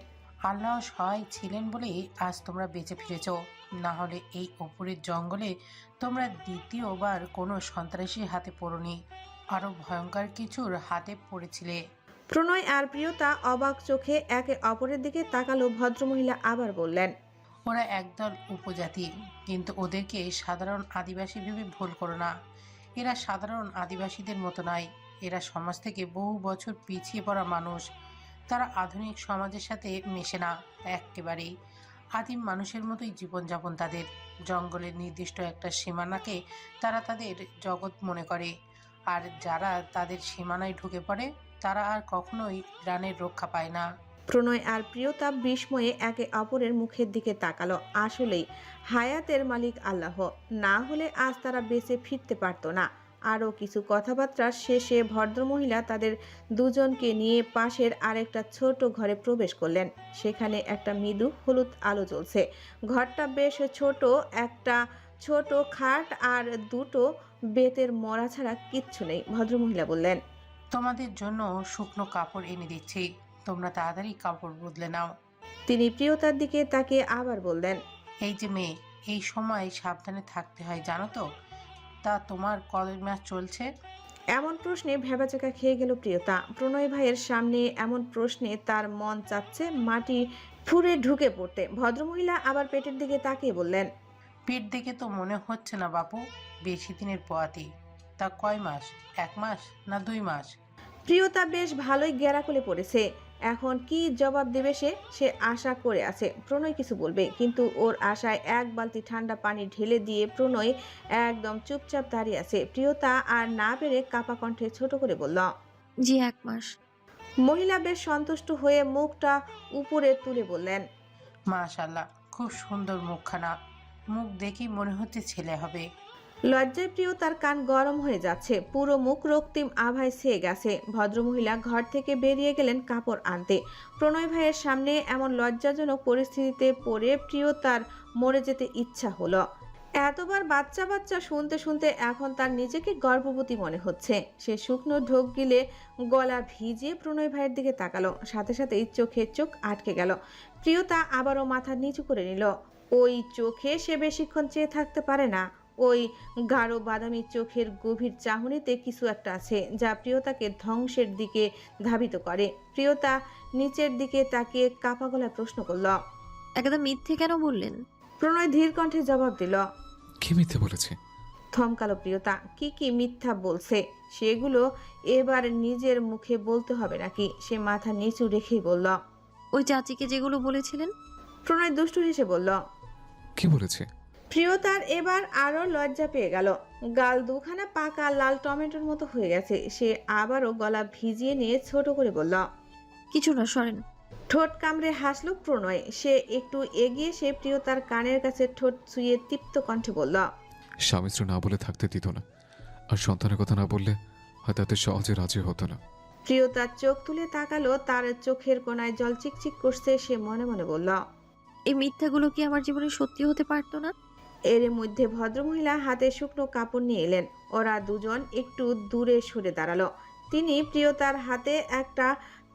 আল্লাহ সহায় ছিলেন বলেই আজ তোমরা বেঁচে ফিরেছ, না হলে এই ওপরের জঙ্গলে তোমরা দ্বিতীয়বার কোনো সন্ত্রাসীর হাতে পড়োনি, আরো ভয়ঙ্কর কিছুর হাতে পড়েছিলে।
প্রণয় আর প্রিয়তা অবাক চোখে একে অপরের দিকে তাকালো। ভদ্রমহিলা আবার বললেন,
ওরা একদল উপজাতি, কিন্তু ওদেরকে সাধারণ আদিবাসী ভেবে ভুল করো না। এরা সাধারণ আদিবাসীদের মতো নয়, এরা সমাজ থেকে বহু বছর পিছিয়ে পড়া মানুষ। তারা আধুনিক সমাজের সাথে মেশে না, একেবারেই আদিম মানুষের মতোই জীবনযাপন তাদের। জঙ্গলের নির্দিষ্ট একটা সীমানাকে তারা তাদের জগৎ মনে করে, আর যারা তাদের সীমানায় ঢুকে পড়ে তারা আর কখনোই প্রাণের রক্ষা পায় না।
প্রণয় আর প্রিয়তা বিস্ময়ে একে অপরের মুখের দিকে তাকালো। আসলেই হায়াতের মালিক আল্লাহ, না হলে আজ তারা বেঁচে ফিরতে পারতো না। আরও কিছু কথাবার্তা শেষে ভদ্রমহিলা তাদের দুজনকে নিয়ে পাশের আরেকটা ছোট ঘরে প্রবেশ করলেন। সেখানে একটা মৃদু হলুদ আলো জ্বলছে। ঘরটা বেশ ছোট, একটা ছোট খাট আর দুটো বেতের মরা ছাড়া কিচ্ছু নেই। ভদ্রমহিলা বললেন,
তোমাদের জন্য শুকনো কাপড় এনে দিচ্ছি, তোমরা তাড়াতাড়ি কাপড় বদলে নাও।
তিনি প্রিয়তার দিকে তাকিয়ে আবার বললেন,
এই যে মেয়ে, এই সময় সাবধানে থাকতে হয় জানো তো? তা তোমার কলেজ মাস চলছে?
এমন প্রশ্নে ভেবাচাকা খেয়ে গেল প্রিয়তা। প্রণয় ভাইয়ের সামনে এমন প্রশ্নে তার মন চাচ্ছে মাটি ফুঁড়ে ঢুকে পড়তে। ভদ্রমহিলা আবার পেটের দিকে তাকিয়ে বললেন,
পেট দেখে তো মনে হচ্ছে না বাপু বেশি দিনের পোয়াতি। তা কয় মাস? 1 মাস না 2 মাস?
প্রিয়তা বেশ ভালোই গ্যারাকলে পড়েছে। এখন কি জবাব দেবে সে আশা করে আছে প্রণয় কিছু বলবে, কিন্তু ওর আশায় এক বালতি ঠান্ডা পানি ঢেলে দিয়ে প্রণয় একদম চুপচাপ দাঁড়িয়ে আছে। প্রিয়তা আর না পেরে কাপা কণ্ঠে ছোট করে বলল,
জি 1 মাস।
মহিলা বেশ সন্তুষ্ট হয়ে মুখটা উপরে তুলে বললেন,
মাশাল্লাহ, খুব সুন্দর মুখখানা। মুখ দেখি মনে হচ্ছে ছেলে হবে।
লজ্জায় প্রিয়তার কান গরম হয়ে যাচ্ছে, পুরো মুখ রক্তিম আভায় ছেয়ে গেছে। ভদ্রমহিলা ঘর থেকে বেরিয়ে গেলেন কাপড় আনতে। প্রণয় ভাইয়ের সামনে এমন লজ্জাজনক পরিস্থিতিতে পড়ে প্রিয়তার মরে যেতে ইচ্ছা হলো। এতবার বাচ্চা বাচ্চা শুনতে শুনতে এখন তার নিজেকে গর্ভবতী মনে হচ্ছে। সে শুকনো ঢোক গিলে গলা ভিজিয়ে প্রণয় ভাইয়ের দিকে তাকালো। সাথে সাথেই চোখে চোখ আটকে গেল। প্রিয়তা আবারও মাথা নিচু করে নিল। ওই চোখে সে বেশিক্ষণ চেয়ে থাকতে পারে না। ওই গাঢ় বাদামি চোখের গভীর চাহনিতে কিছু একটা আছে যা প্রিয়তাকে ধ্বংসের দিকে ধাবিত করে। প্রিয়তা নিচের দিকে তাকিয়ে কাপা গলায় প্রশ্ন করল,
একদম মিথ্যে কেন বললেন?
প্রণয় ধীর কণ্ঠে জবাব দিল।
কি মিথ্যে বলেছে?
থমকালো প্রিয়তা। কি মিথ্যা বলছে সেগুলো এবার নিজের মুখে বলতে হবে নাকি? সে মাথা নিচু রেখেই বলল,
ওই চাচিকে যেগুলো বলেছিলেন।
প্রণয় দুষ্টু হেসে বলল।
কি বলেছে?
প্রিয়তার এবার আরো লজ্জা পেয়ে গেল। গাল দুখানা পাকা লাল টমেটোর মতো হয়ে গেছে। সে আবারও গলা ভিজিয়ে নিয়ে ছোট করে বলল,
কিছু না, সরেন।
ঠোঁট কামড়ে হাসল প্রণয়। সে একটু এগিয়ে সে প্রিয়তার কানের কাছে ঠোঁট ছুঁয়ে তৃপ্ত কণ্ঠে বলল,
স্বামী স্ত্রী না বলে থাকতে দিত না, আর সন্তানের কথা না বললে হয়তো এত সহজে রাজি হতো না।
প্রিয়তার চোখ তুলে তাকালো। তার চোখের কোণায় জল চিকচিক করছে। সে মনে মনে বলল,
এই মিথ্যাগুলো কি আমার জীবনে সত্যি হতে পারতো না?
এর মধ্যে ভদ্রমহিলা হাতে শুকনো কাপড় নিয়ে এলেন। ওরা দুজন একটু দূরে সরে দাঁড়ালো। তিনি প্রিয়তার হাতে একটা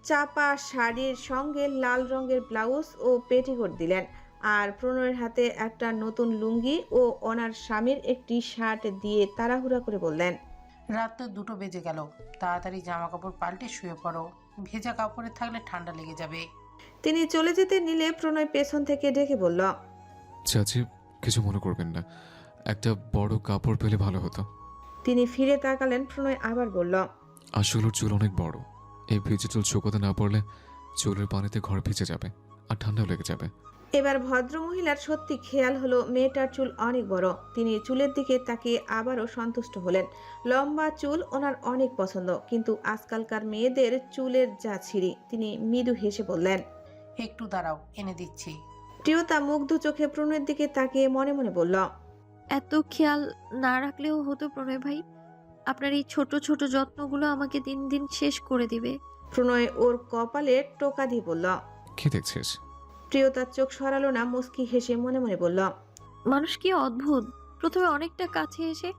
চাপা শাড়ির সঙ্গে লাল রঙের ব্লাউজ ও পেটিকোট দিলেন। আর প্রণয়ের হাতে একটা নতুন লুঙ্গি ও ওনার স্বামীর একটি শার্ট দিয়ে তাড়াহুড়া করে বললেন,
রাত তো 2টো বেজে গেল, তাড়াতাড়ি জামা কাপড় পাল্টে শুয়ে পড়ো, ভেজা কাপড়ে থাকলে ঠান্ডা লেগে যাবে।
তিনি চলে যেতে নিলে প্রণয় পেছন থেকে ডেকে বলল,
চাচি, কিছু মনে করবেন না, একটা বড় কাপড় পেলে ভালো হতো।
তিনি ফিরে তাকালেন। প্রণয় আবার বলল,
আসলে ওর চুল অনেক বড়, এই ভিজে চুল শুকোতে না পড়লে চুলের পানিতে ঘর ভিজে যাবে আর ঠান্ডাও লেগে যাবে।
এবার ভদ্রমহিলার সত্যি খেয়াল হলো মেয়েটার চুল অনেক বড়। তিনি চুলের দিকে তাকিয়ে আবারও সন্তুষ্ট হলেন। লম্বা চুল ওনার অনেক পছন্দ, কিন্তু আজকালকার মেয়েদের চুলের যা ছিঁড়ি। তিনি মৃদু হেসে বললেন,
একটু দাঁড়াও, এনে দিচ্ছি।
প্রিয়তা মুগ্ধ চোখে প্রণয়ের দিকে তাকিয়ে মনে মনে বলল,
এত খেয়াল না রাখলেও হতো প্রণয় ভাই। আপনার এই ছোট ছোট যত্নগুলো আমাকে দিন দিন শেষ করে দিবে।
প্রণয় ওর কপালে টোকা দিয়ে বলল।
কি দেখছিস?
প্রিয়তার চোখ সরালো না, মুচকি হেসে মনে মনে বলল,
মানুষ কি অদ্ভুত, প্রথমে অনেকটা কাছে এসে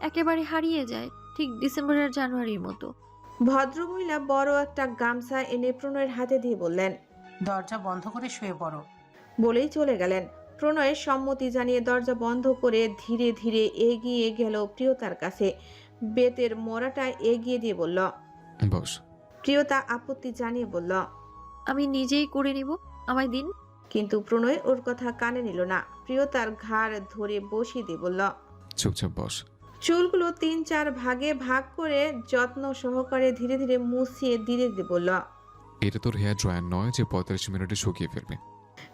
একেবারে হারিয়ে যায়, ঠিক ডিসেম্বর আর জানুয়ারির মতো।
ভদ্রমহিলা বড় একটা গামছা এনে প্রণয়ের হাতে দিয়ে বললেন,
দরজা বন্ধ করে শুয়ে পড়ো।
বলেই চলে গেলেন। প্রণয়ের সম্মতি জানিয়ে দরজা বন্ধ করে ধীরে ধীরে এগিয়ে গেল প্রিয়তার কাছে। বেতের মোড়াটা এগিয়ে দিয়ে বলল।
বস।
প্রিয়তা আপত্তি জানিয়ে বলল,
আমি নিজেই করে নিব, আমায় দিন।
কিন্তু প্রণয় ওর কথা কানে নিল না। প্রিয়তার ঘাড় ধরে বসিয়ে দিয়ে বলল,
চুপচাপ বস।
চুলগুলো 3-4 ভাগে ভাগ করে যত্ন সহকারে ধীরে ধীরে মুছিয়ে ধীরে ধীরে বলল,
এটা তোর হেয়ার ড্রায়ার নয় যে 45 মিনিটে শুকিয়ে ফেলবে।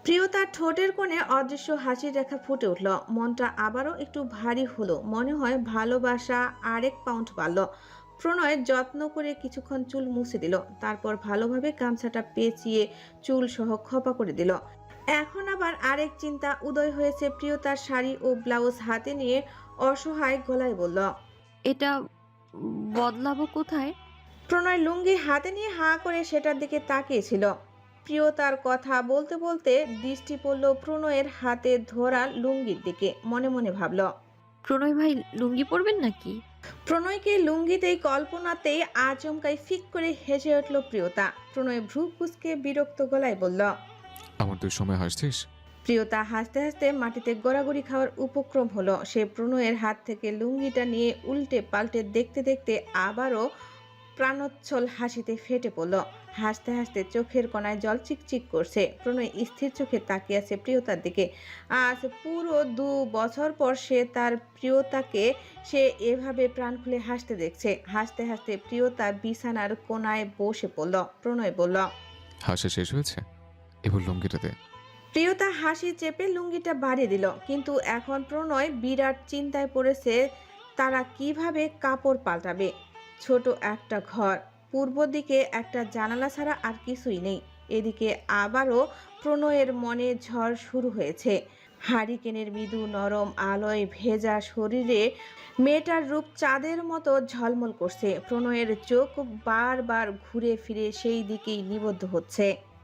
প্রিয়তার ঠোঁটের কোণে অদৃশ্য হাসির রেখা ফুটে উঠল। মনটা আবারও একটু ভারী হলো। মনে হয় ভালোবাসা আরেক পাউন্ড বাড়ল। প্রণয় যত্ন করে কিছুক্ষণ চুল মুছে দিল, তারপর ভালোভাবে গামছাটা পেঁচিয়ে চুল সহ খোপা করে দিল। এখন আবার আরেক চিন্তা উদয় হয়েছে। প্রিয়তার শাড়ি ও ব্লাউজ হাতে নিয়ে অসহায় গলায় বলল,
এটা বদলাবো কোথায়?
প্রণয় লুঙ্গি হাতে নিয়ে হাঁ করে সেটার দিকে তাকিয়েছিল। প্রিয়তার কথা বলতে বলতে দৃষ্টি পড়ল প্রণয়ের হাতে ধরা লুঙ্গির দিকে। মনে মনে ভাবল,
প্রণয় ভাই লুঙ্গি পরবেন নাকি?
প্রণয়কে লুঙ্গিতেই কল্পনাতেই আচমকাই ফিক করে হেসে উঠল প্রিয়তা। প্রণয় ভ্রু কুঁচকে বিরক্ত গলায় বলল,
আমার তুই সময় হাসছিস?
প্রিয়তা হাসতে হাসতে মাটিতে গড়াগড়ি খাওয়ার উপক্রম হলো। সে প্রণয়ের হাত থেকে লুঙ্গিটা নিয়ে উল্টে পাল্টে দেখতে দেখতে আবারও প্রাণোচ্ছল হাসিতে ফেটে পড়ল। হাসতে হাসতে চোখের কোণায় জল চিকচিক করছে। প্রণয় স্থির চোখে তাকিয়ে আছে প্রিয়তার দিকে। আজ পুরো 2 বছর পর সে তার প্রিয়তাকে সে এভাবে প্রাণ খুলে হাসতে দেখছে। হাসতে হাসতে প্রিয়তা বিছানার কোণায় বসে পড়ল। প্রণয় বলল,
হাসা শেষ হয়েছে, এবার লুঙ্গিটা দে।
প্রিয়তা হাসি চেপে লুঙ্গিটা বাড়িয়ে দিল। কিন্তু এখন প্রণয় বিরাট চিন্তায় পড়েছে, তারা কিভাবে কাপড় পাল্টাবে। ছোট একটা ঘর, পূর্ব দিকে একটা জানালা ছাড়া আর কিছুই নেই। এদিকে আবারও প্রণয়ের মনে ঝড় শুরু হয়েছে। হারিকেনের মৃদু নরম আলোয় ভেজা শরীরে মেয়েটার রূপ চাঁদের মতো ঝলমল করছে। প্রণয়ের চোখ বারবার ঘুরে ফিরে সেই দিকেই নিবদ্ধ হচ্ছে।